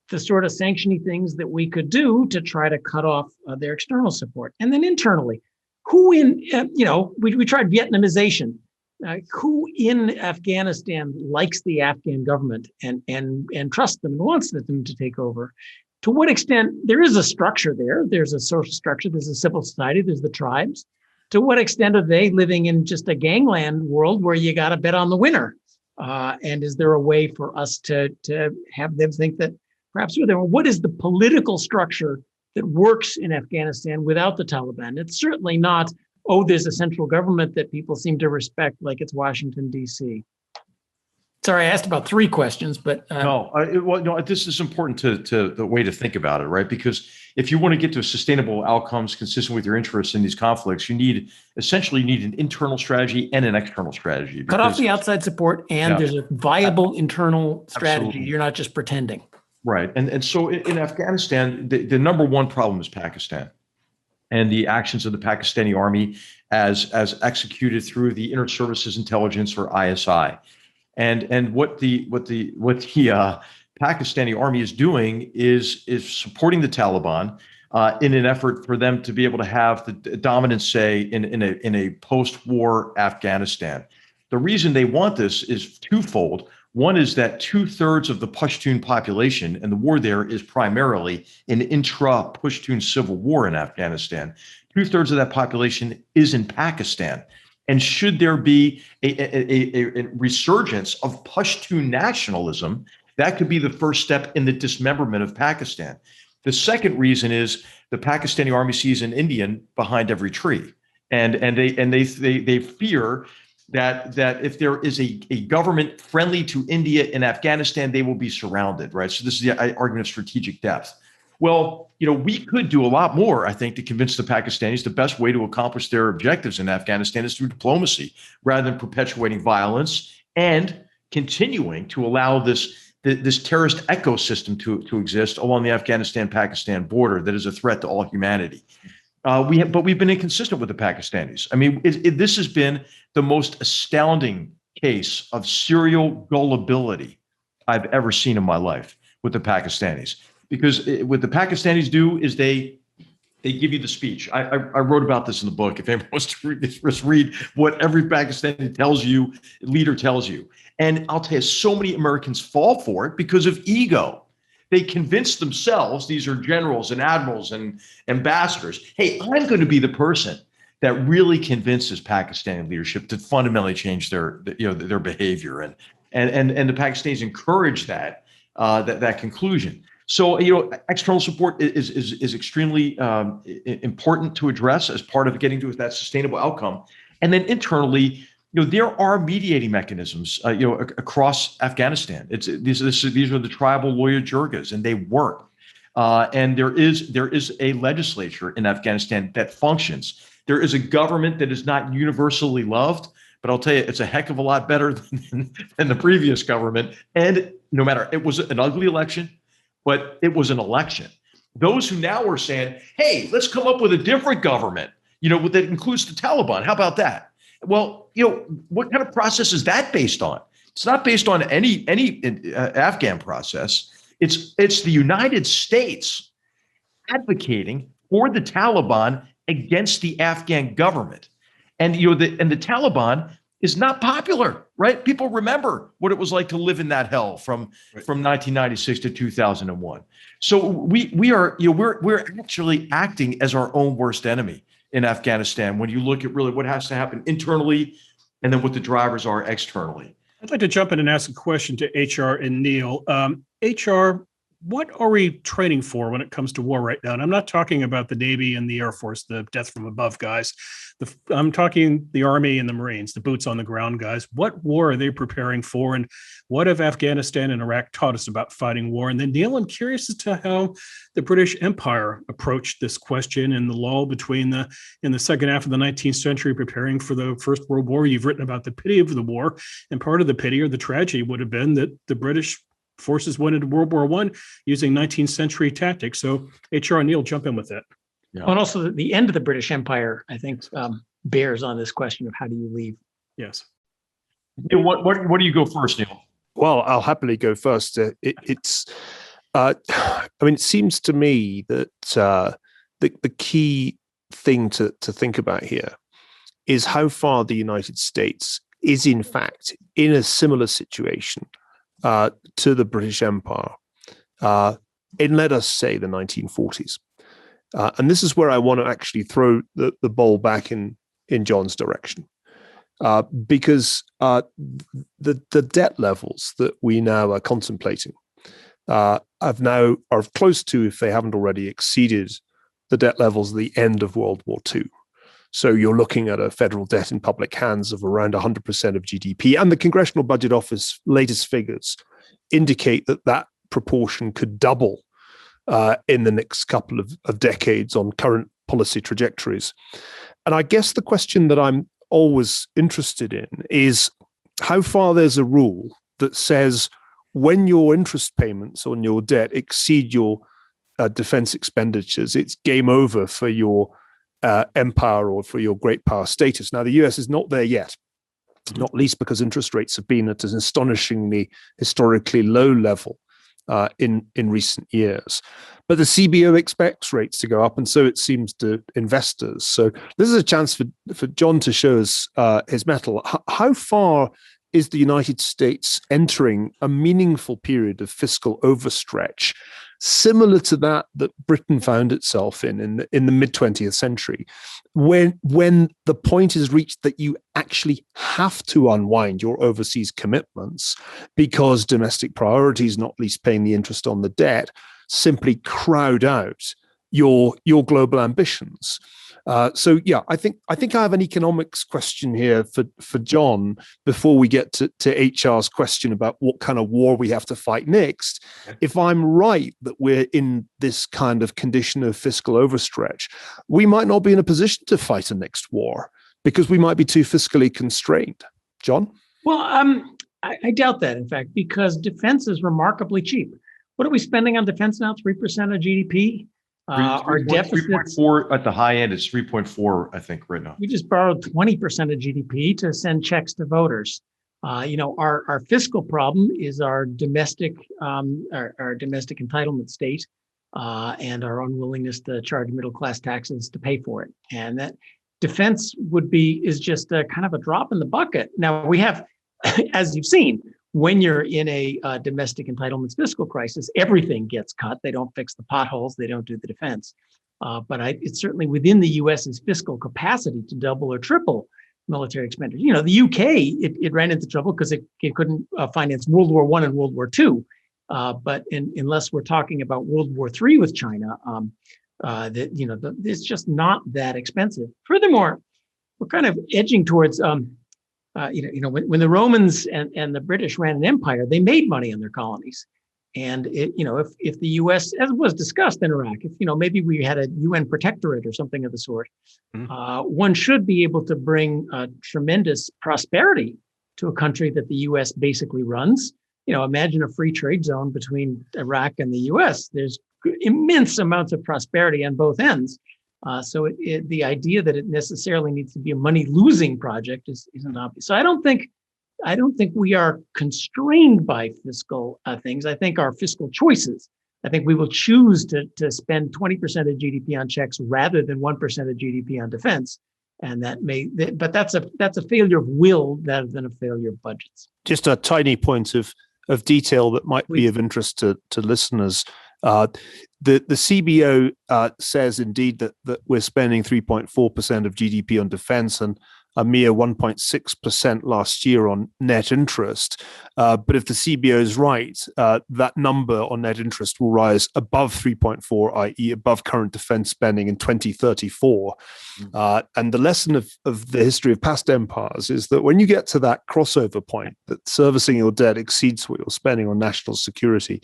the sort of sanctiony things that we could do to try to cut off their external support? And then internally, we tried Vietnamization. who in Afghanistan likes the Afghan government and trusts them and wants them to take over. To what extent there is a structure there? There's a social structure. There's a civil society. There's the tribes. To what extent are they living in just a gangland world where you got to bet on the winner? And is there a way for us to have them think that perhaps we're there? What is the political structure that works in Afghanistan without the Taliban? It's certainly not, oh, there's a central government that people seem to respect like it's Washington, D.C. Sorry, I asked about 3 questions, but this is important to the way to think about it, right? Because if you want to get to sustainable outcomes consistent with your interests in these conflicts, you need an internal strategy and an external strategy. Cut off the outside support, and there's a viable internal strategy. Absolutely. You're not just pretending. Right, and so in Afghanistan, the number one problem is Pakistan, and the actions of the Pakistani army as executed through the Inter Services Intelligence, or ISI. And what the Pakistani army is doing is supporting the Taliban in an effort for them to be able to have the dominance, say, in a post-war Afghanistan. The reason they want this is twofold. One is that 2/3 of the Pashtun population, and the war there is primarily an intra-Pashtun civil war in Afghanistan. 2/3 of that population is in Pakistan. And should there be a resurgence of Pashtun nationalism, that could be the first step in the dismemberment of Pakistan. The second reason is the Pakistani army sees an Indian behind every tree, and they fear that if there is a government friendly to India in Afghanistan, they will be surrounded, right? So this is the argument of strategic depth. Well, we could do a lot more, I think, to convince the Pakistanis the best way to accomplish their objectives in Afghanistan is through diplomacy, rather than perpetuating violence and continuing to allow this terrorist ecosystem to exist along the Afghanistan-Pakistan border that is a threat to all humanity. But we've been inconsistent with the Pakistanis. I mean, this has been the most astounding case of serial gullibility I've ever seen in my life with the Pakistanis. Because what the Pakistanis do is they give you the speech. I wrote about this in the book. If anyone wants to read this, just read what every Pakistani leader tells you. And I'll tell you, so many Americans fall for it because of ego. They convince themselves, these are generals and admirals and ambassadors, hey, I'm going to be the person that really convinces Pakistani leadership to fundamentally change their behavior. And the Pakistanis encourage that conclusion. So, external support is extremely important to address as part of getting to that sustainable outcome. And then internally, there are mediating mechanisms, across Afghanistan. These are the tribal lawyer jirgas, and they work. And there is a legislature in Afghanistan that functions. There is a government that is not universally loved, but I'll tell you, it's a heck of a lot better than the previous government. And no matter, it was an ugly election, but it was an election. Those who now are saying, hey, let's come up with a different government, that includes the Taliban. How about that? Well, what kind of process is that based on? It's not based on any Afghan process. It's the United States advocating for the Taliban against the Afghan government. And the Taliban is not popular, right? People remember what it was like to live in that hell from 1996 to 2001. So we're actually acting as our own worst enemy in Afghanistan when you look at really what has to happen internally and then what the drivers are externally. I'd like to jump in and ask a question to HR and Neil. HR, what are we training for when it comes to war right now? And I'm not talking about the Navy and the Air Force, the death from above guys. I'm talking the Army and the Marines, the boots on the ground guys. What war are they preparing for? And what have Afghanistan and Iraq taught us about fighting war? And then, Neil, I'm curious as to how the British Empire approached this question in the lull in the second half of the 19th century, preparing for the First World War. You've written about the pity of the war, and part of the pity or the tragedy would have been that the British forces went into World War I using 19th century tactics. So HR and Neil, jump in with that. Yeah. And also the end of the British Empire, I think, bears on this question of how do you leave? Yes. What do you go first, Neil? Well, I'll happily go first. It seems to me that the key thing to think about here is how far the United States is in fact in a similar situation to the British Empire in, let us say, the 1940s. And this is where I want to actually throw the ball back in John's direction. Because the debt levels that we now are contemplating are close to, if they haven't already exceeded, the debt levels at the end of World War II. So you're looking at a federal debt in public hands of around 100% of GDP. And the Congressional Budget Office latest figures indicate that proportion could double in the next couple of decades on current policy trajectories. And I guess the question that I'm always interested in is how far there's a rule that says when your interest payments on your debt exceed your defense expenditures, it's game over for your empire or for your great power status. Now, the US is not there yet, not least because interest rates have been at an astonishingly historically low level in recent years. But the CBO expects rates to go up, and so it seems to investors. So this is a chance for John to show us his mettle. How far is the United States entering a meaningful period of fiscal overstretch, similar to that Britain found itself in the mid-20th century, when the point is reached that you actually have to unwind your overseas commitments because domestic priorities, not least paying the interest on the debt, simply crowd out your global ambitions. So yeah, I think I have an economics question here for John before we get to HR's question about what kind of war we have to fight next. If I'm right that we're in this kind of condition of fiscal overstretch, we might not be in a position to fight a next war because we might be too fiscally constrained. John? Well, I doubt that, in fact, because defense is remarkably cheap. What are we spending on defense now? 3% of GDP? Our deficit 3.4 at the high end. It's 3.4, I think, right now. We just borrowed 20% of GDP to send checks to voters. Our fiscal problem is our domestic entitlement state and our unwillingness to charge middle class taxes to pay for it. And that defense is just a kind of a drop in the bucket. Now we have, as you've seen, when you're in a domestic entitlements fiscal crisis, everything gets cut. They don't fix the potholes. They don't do the defense. But it's certainly within the U.S.'s fiscal capacity to double or triple military expenditure. The UK, it ran into trouble because it couldn't finance World War I and World War II. But unless we're talking about World War III with China, it's just not that expensive. Furthermore, we're kind of edging towards when the Romans and the British ran an empire, they made money on their colonies. And if the U.S., as was discussed in Iraq, if maybe we had a UN protectorate or something of the sort, one should be able to bring tremendous prosperity to a country that the U.S. basically runs. Imagine a free trade zone between Iraq and the U.S. There's immense amounts of prosperity on both ends. So the idea that it necessarily needs to be a money-losing project isn't obvious. So I don't think we are constrained by fiscal things. I think our fiscal choices. I think we will choose to spend 20% of GDP on checks rather than 1% of GDP on defense, and but that's a failure of will rather than a failure of budgets. Just a tiny point of detail that might be of interest to listeners. The CBO says indeed that we're spending 3.4% of GDP on defense and a mere 1.6% last year on net interest. But if the CBO is right, that number on net interest will rise above 3.4, i.e. above current defense spending in 2034. And the lesson of the history of past empires is that when you get to that crossover point, that servicing your debt exceeds what you're spending on national security,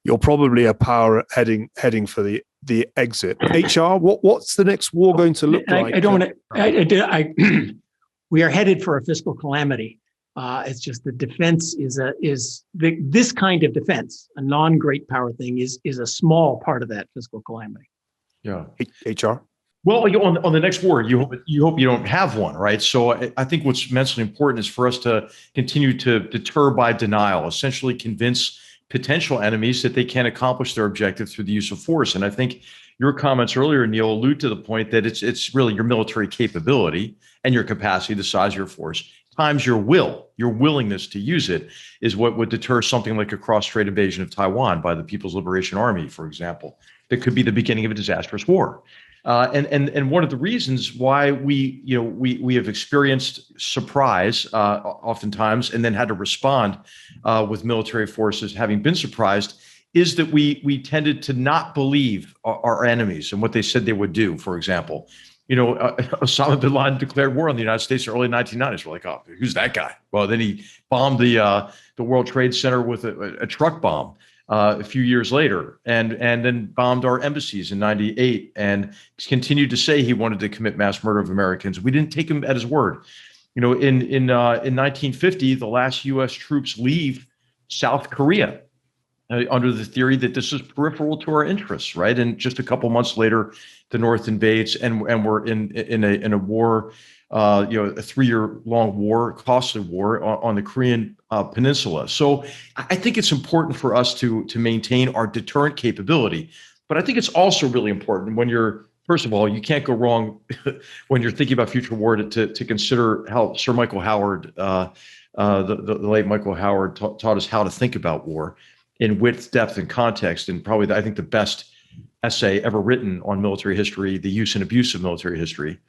you're probably a power heading for the exit. HR, what's the next war going to look like? I don't want to. We are headed for a fiscal calamity. It's just the defense this kind of defense, a non-great power thing, is a small part of that fiscal calamity. Yeah. HR. Well, on the next war, you hope you don't have one, right? So I think what's immensely important is for us to continue to deter by denial, essentially convince potential enemies that they can't accomplish their objective through the use of force. And I think your comments earlier, Neil, allude to the point that it's really your military capability and your capacity, the size of your force. It's times your willingness to use it is what would deter something like a cross-strait invasion of Taiwan by the People's Liberation Army, for example. That could be the beginning of a disastrous war. And one of the reasons why we have experienced surprise oftentimes and then had to respond with military forces having been surprised is that we tended to not believe our enemies and what they said they would do. For example, Osama bin Laden declared war on the United States in the early 1990s. We're like, oh, who's that guy? Well, then he bombed the World Trade Center with a truck bomb a few years later, and then bombed our embassies in '98, and continued to say he wanted to commit mass murder of Americans. We didn't take him at his word. In 1950, the last U.S. troops leave South Korea under the theory that this is peripheral to our interests, right? And just a couple months later, the North invades, and we're in a war, a 3-year-long war, costly war on the Korean Peninsula. So I think it's important for us to maintain our deterrent capability, but I think it's also really important when first of all, you can't go wrong when you're thinking about future war to consider how Sir Michael Howard, the late Michael Howard, taught us how to think about war in width, depth, and context, and probably I think the best essay ever written on military history, the use and abuse of military history.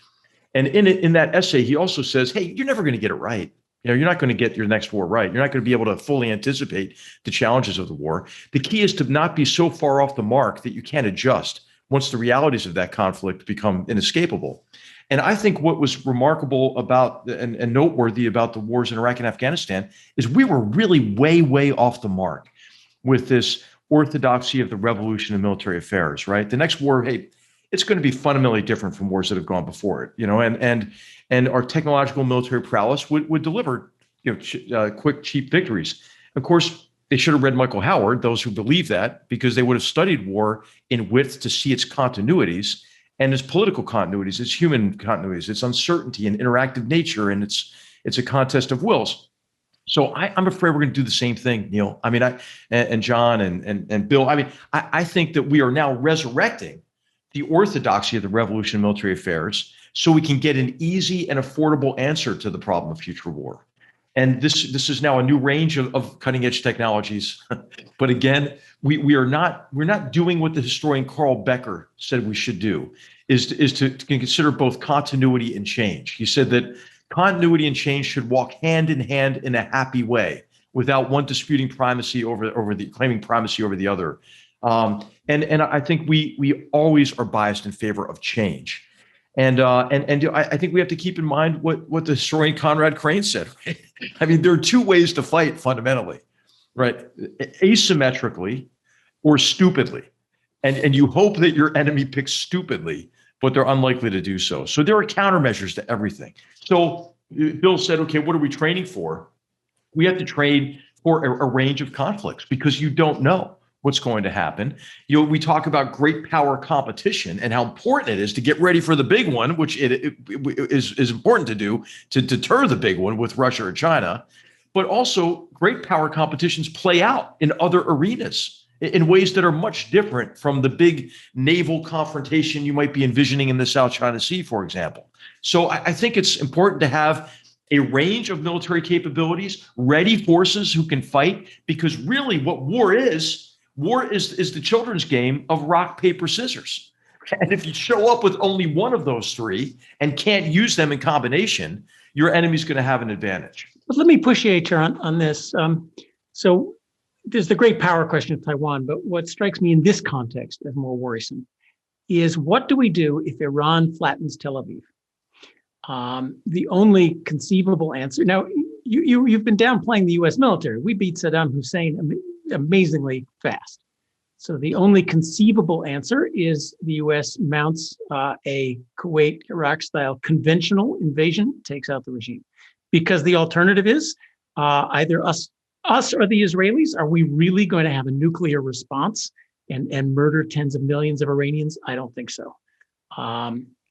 And in that essay, he also says, hey, you're never going to get it right. You're not going to get your next war right. You're not going to be able to fully anticipate the challenges of the war. The key is to not be so far off the mark that you can't adjust once the realities of that conflict become inescapable. And I think what was remarkable about and noteworthy about the wars in Iraq and Afghanistan is we were really way, way off the mark with this orthodoxy of the revolution in military affairs, right? The next war, hey, it's going to be fundamentally different from wars that have gone before it, and our technological military prowess would deliver, quick, cheap victories. Of course, they should have read Michael Howard, those who believe that, because they would have studied war in width to see its continuities and its political continuities, its human continuities, its uncertainty and interactive nature, and it's a contest of wills. So I'm afraid we're going to do the same thing, Neil. I mean, and John and Bill. I mean, I think that we are now resurrecting the orthodoxy of the revolution in military affairs so we can get an easy and affordable answer to the problem of future war. And this is now a new range of cutting edge technologies. But again, we're not doing what the historian Carl Becker said we should do, is to consider both continuity and change. He said that continuity and change should walk hand in hand in a happy way, without one disputing primacy claiming primacy over the other. And I think we always are biased in favor of change. And I think we have to keep in mind what the historian Conrad Crane said. Right? I mean, there are two ways to fight fundamentally, right? Asymmetrically or stupidly. And you hope that your enemy picks stupidly, but they're unlikely to do so. So there are countermeasures to everything. So Bill said, okay, what are we training for? We have to train for a range of conflicts because you don't know what's going to happen. We talk about great power competition and how important it is to get ready for the big one, which it is important to do to deter the big one with Russia or China. But also great power competitions play out in other arenas in ways that are much different from the big naval confrontation you might be envisioning in the South China Sea, for example. So I think it's important to have a range of military capabilities, ready forces who can fight, because really what war is the children's game of rock, paper, scissors. And if you show up with only one of those three and can't use them in combination, your enemy's going to have an advantage. But let me push you, HR, on this. So there's the great power question of Taiwan, but what strikes me in this context as more worrisome is, what do we do if Iran flattens Tel Aviv? The only conceivable answer. Now, you've been downplaying the U.S. military. We beat Saddam Hussein amazingly fast. So the only conceivable answer is the U.S. mounts a Kuwait-Iraq-style conventional invasion, takes out the regime. Because the alternative is either us or the Israelis. Are we really going to have a nuclear response and murder tens of millions of Iranians? I don't think so.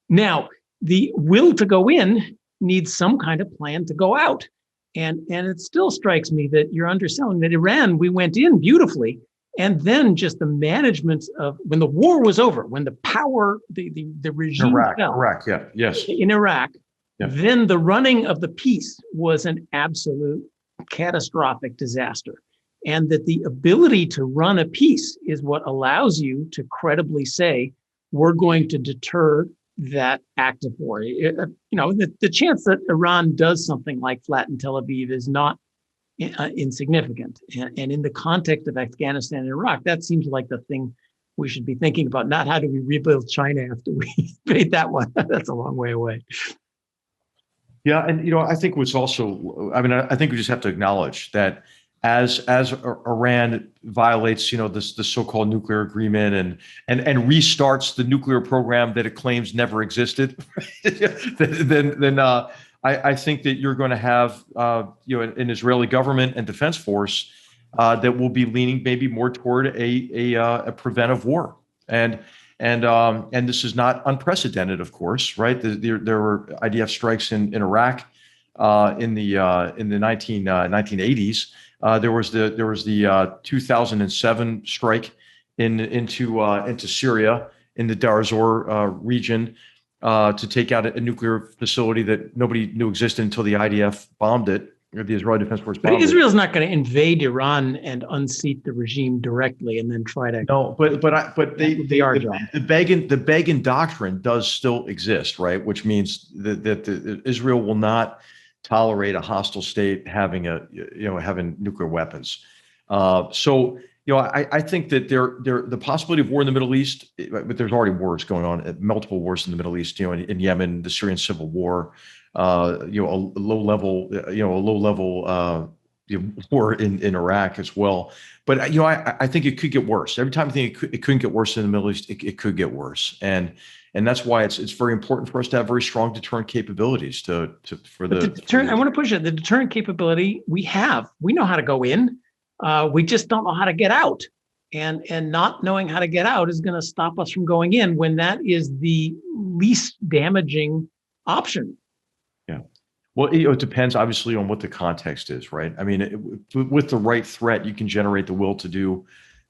Now, the will to go in needs some kind of plan to go out. And it still strikes me that you're underselling that Iran, we went in beautifully, and then just the management of, when the war was over, when the power, the regime Iraq, fell Iraq, yeah, yes. in Iraq, then the running of the peace was an absolute catastrophic disaster. And that the ability to run a peace is what allows you to credibly say, we're going to deter that act of war. The chance that Iran does something like flatten Tel Aviv is not insignificant. And in the context of Afghanistan and Iraq, that seems like the thing we should be thinking about, not how do we rebuild China after we made that one. That's a long way away. Yeah, and I think what's also, I think we just have to acknowledge that as Iran violates, the so-called nuclear agreement and restarts the nuclear program that it claims never existed, then I think that you're going to have an Israeli government and defense force that will be leaning maybe more toward a preventive war, and this is not unprecedented, of course, right? There were IDF strikes in Iraq in the 1980s. There was the 2007 strike into Syria in the Deir ez-Zor region to take out a nuclear facility that nobody knew existed until the IDF bombed it, or the Israeli Defense Force bombed it. But Israel's not going to invade Iran and unseat the regime directly and then try to. No, but the Begin doctrine does still exist, right? Which means that Israel will not tolerate a hostile state having nuclear weapons. I think that the possibility of war in the Middle East, but there's already wars going on, multiple wars in the Middle East, in Yemen, the Syrian civil war, a low level war in Iraq as well. But I think it could get worse. Every time I think it couldn't get worse in the Middle East, it could get worse, and that's why it's very important for us to have very strong deterrent capabilities for the deterrent. I want to push it. The deterrent capability we have. We know how to go in. We just don't know how to get out, and not knowing how to get out is going to stop us from going in when that is the least damaging option. Yeah. Well, it depends obviously on what the context is, right? I mean, with the right threat, you can generate the will to do,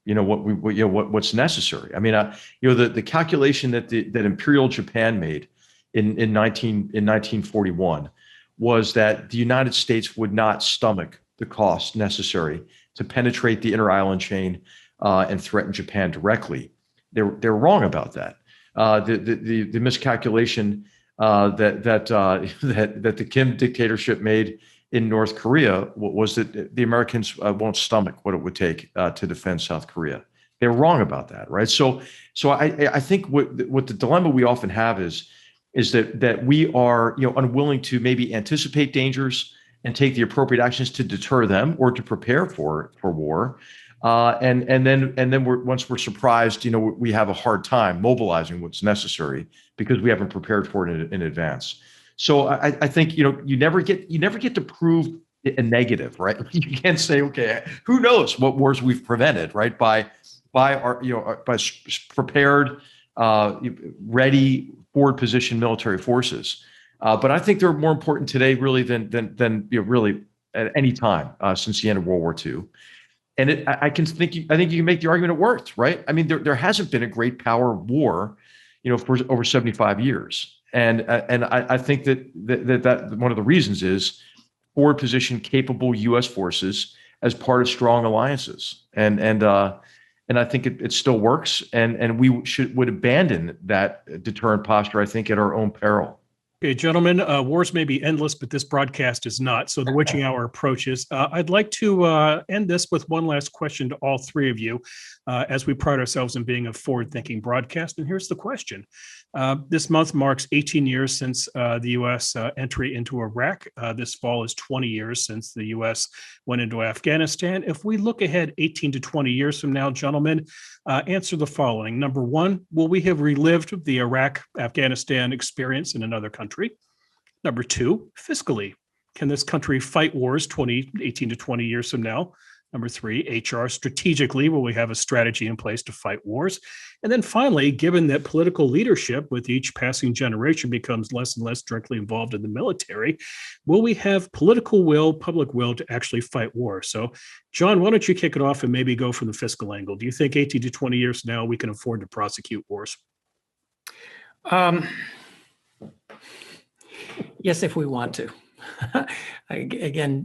what's necessary. I mean, the calculation that Imperial Japan made in 1941 was that the United States would not stomach the cost necessary to penetrate the inner island chain and threaten Japan directly. They're wrong about that. The miscalculation that the Kim dictatorship made in North Korea was that the Americans won't stomach what it would take to defend South Korea. They're wrong about that, right? So I think what the dilemma we often have is that we are unwilling to maybe anticipate dangers and take the appropriate actions to deter them or to prepare for war, and then once we're surprised, we have a hard time mobilizing what's necessary because we haven't prepared for it in advance. So I think you never get to prove a negative, right? You can't say, okay, who knows what wars we've prevented, right? By prepared, ready, forward position military forces. But I think they're more important today, really, than really at any time since the end of World War II. And I think you can make the argument it worked, right? I mean, there hasn't been a great power war, for over 75 years. And I think that one of the reasons is forward position capable U.S. forces as part of strong alliances, and I think it still works, and we would abandon that deterrent posture, I think, at our own peril. Okay, gentlemen, wars may be endless, but this broadcast is not. So the witching hour approaches. I'd like to end this with one last question to all three of you, as we pride ourselves in being a forward-thinking broadcast. And here's the question. This month marks 18 years since the U.S. Entry into Iraq. This fall is 20 years since the U.S. went into Afghanistan. If we look ahead 18 to 20 years from now, gentlemen, answer the following. Number one, will we have relived the Iraq-Afghanistan experience in another country? Number two, fiscally, can this country fight wars 18 to 20 years from now? Number three, HR, strategically, will we have a strategy in place to fight wars? And then finally, given that political leadership with each passing generation becomes less and less directly involved in the military, will we have political will, public will to actually fight war? So, John, why don't you kick it off and maybe go from the fiscal angle? Do you think 18 to 20 years from now we can afford to prosecute wars? Yes, if we want to. Again,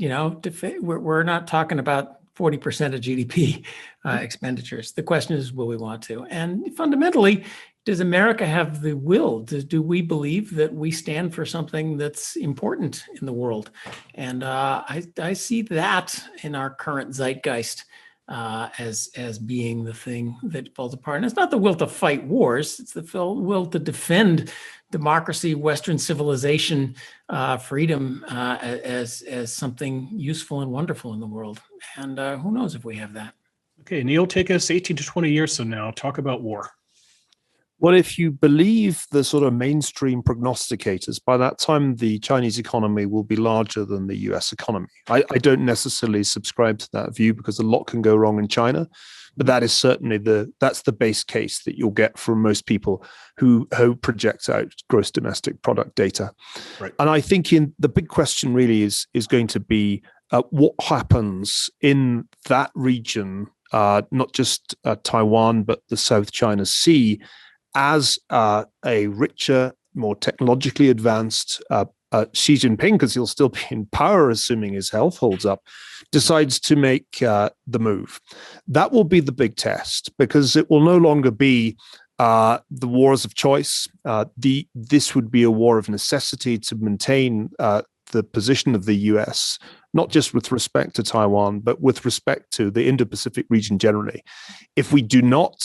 we're not talking about 40% of GDP expenditures. The question is, will we want to? And fundamentally, does America have the will? Do we believe that we stand for something that's important in the world? And I see that in our current zeitgeist as being the thing that falls apart. And it's not the will to fight wars; it's the will to defend democracy, Western civilization, freedom as something useful and wonderful in the world. And who knows if we have that? Okay, Neil, take us 18 to 20 years from now. Talk about war. Well, if you believe the sort of mainstream prognosticators, by that time, the Chinese economy will be larger than the US economy. I don't necessarily subscribe to that view because a lot can go wrong in China, but that is certainly that's the base case that you'll get from most people who project out gross domestic product data. Right. And I think the big question really is going to be what happens in that region, not just Taiwan, but the South China Sea, as a richer, more technologically advanced Xi Jinping, because he'll still be in power, assuming his health holds up, decides to make the move. That will be the big test, because it will no longer be the wars of choice. This would be a war of necessity to maintain the position of the US, not just with respect to Taiwan, but with respect to the Indo-Pacific region generally. If we do not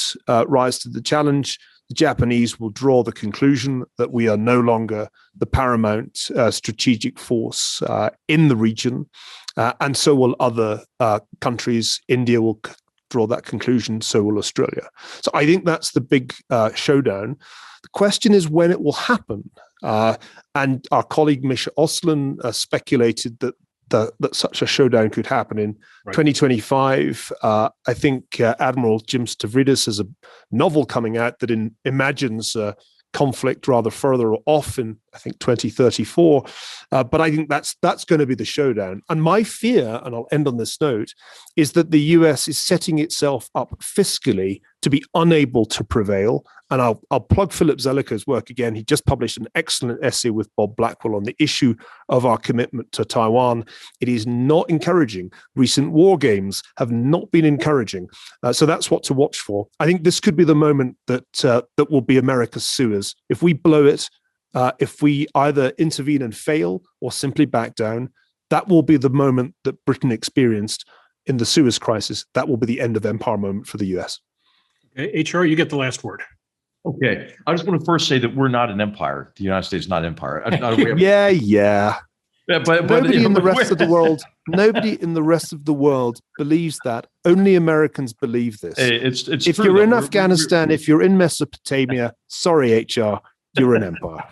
rise to the challenge, the Japanese will draw the conclusion that we are no longer the paramount strategic force in the region, and so will other countries. India will draw that conclusion, so will Australia. So I think that's the big showdown. The question is when it will happen. And our colleague Misha Oslin speculated that such a showdown could happen in 2025. I think Admiral Jim Stavridis has a novel coming out that imagines conflict rather further off in, I think, 2034. But I think that's going to be the showdown. And my fear, and I'll end on this note, is that the US is setting itself up fiscally to be unable to prevail. And I'll plug Philip Zeliko's work again. He just published an excellent essay with Bob Blackwell on the issue of our commitment to Taiwan. It is not encouraging. Recent war games have not been encouraging. So that's what to watch for. I think this could be the moment that will be America's Suez. If we blow it, if we either intervene and fail or simply back down, that will be the moment that Britain experienced in the Suez crisis. That will be the end of empire moment for the US. Okay, HR, you get the last word. Okay. I just want to first say that we're not an empire. The United States is not an empire. Yeah. But nobody in the rest of the world, nobody in the rest of the world believes that. Only Americans believe this. It's if true, you're in though. Afghanistan, if you're in Mesopotamia, sorry, HR, you're an empire.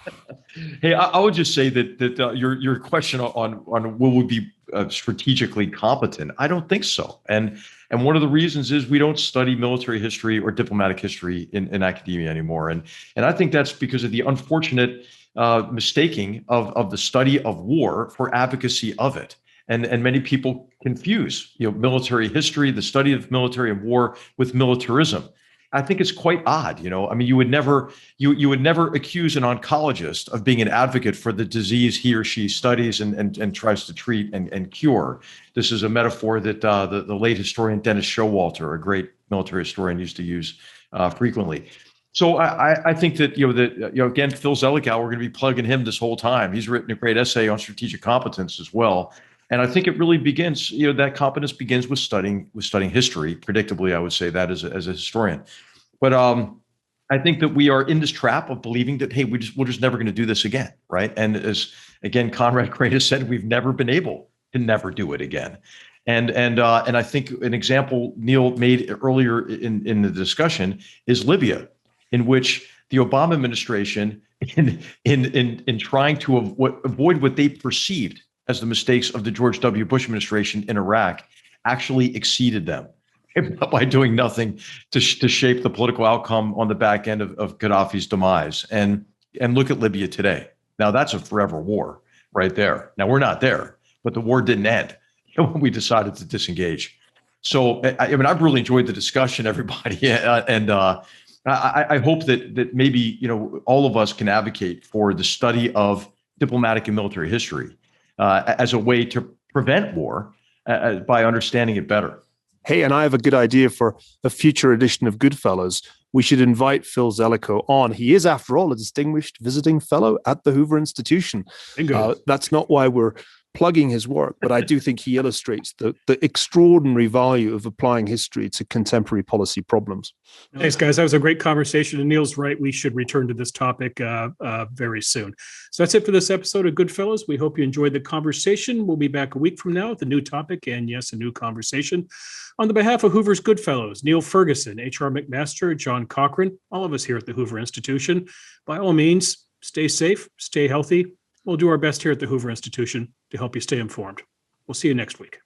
Hey, I would just say that your question on will we be strategically competent? I don't think so. And one of the reasons is we don't study military history or diplomatic history in academia anymore. And I think that's because of the unfortunate mistaking of the study of war for advocacy of it. And many people confuse, military history, the study of military and war with militarism. I think it's quite odd. I mean, you would never accuse an oncologist of being an advocate for the disease he or she studies and tries to treat and cure. This is a metaphor that the late historian Dennis Showalter, a great military historian, used to use frequently. So I think that again, Phil Zelikow, we're going to be plugging him this whole time. He's written a great essay on strategic competence as well. And I think it really begins, that competence begins with studying history. Predictably, I would say that as a historian. But I think that we are in this trap of believing that, hey, we're just never going to do this again, right? And as again, Conrad Crane has said, we've never been able to never do it again. And I think an example Neil made earlier in the discussion is Libya, in which the Obama administration, in trying to avoid what they perceived as the mistakes of the George W. Bush administration in Iraq, actually exceeded them by doing nothing to shape the political outcome on the back end of Gaddafi's demise. And look at Libya today. Now that's a forever war right there. Now we're not there, but the war didn't end when we decided to disengage. So I mean, I've really enjoyed the discussion, everybody, and I hope that maybe all of us can advocate for the study of diplomatic and military history as a way to prevent war by understanding it better. Hey, and I have a good idea for a future edition of GoodFellows. We should invite Phil Zelikow on. He is, after all, a distinguished visiting fellow at the Hoover Institution. That's not why we're plugging his work, but I do think he illustrates the extraordinary value of applying history to contemporary policy problems. Thanks, guys. That was a great conversation. And Neil's right. We should return to this topic very soon. So that's it for this episode of GoodFellows. We hope you enjoyed the conversation. We'll be back a week from now with a new topic and, yes, a new conversation. On the behalf of Hoover's GoodFellows, Niall Ferguson, H.R. McMaster, John Cochrane, all of us here at the Hoover Institution, by all means, stay safe, stay healthy. We'll do our best here at the Hoover Institution to help you stay informed. We'll see you next week.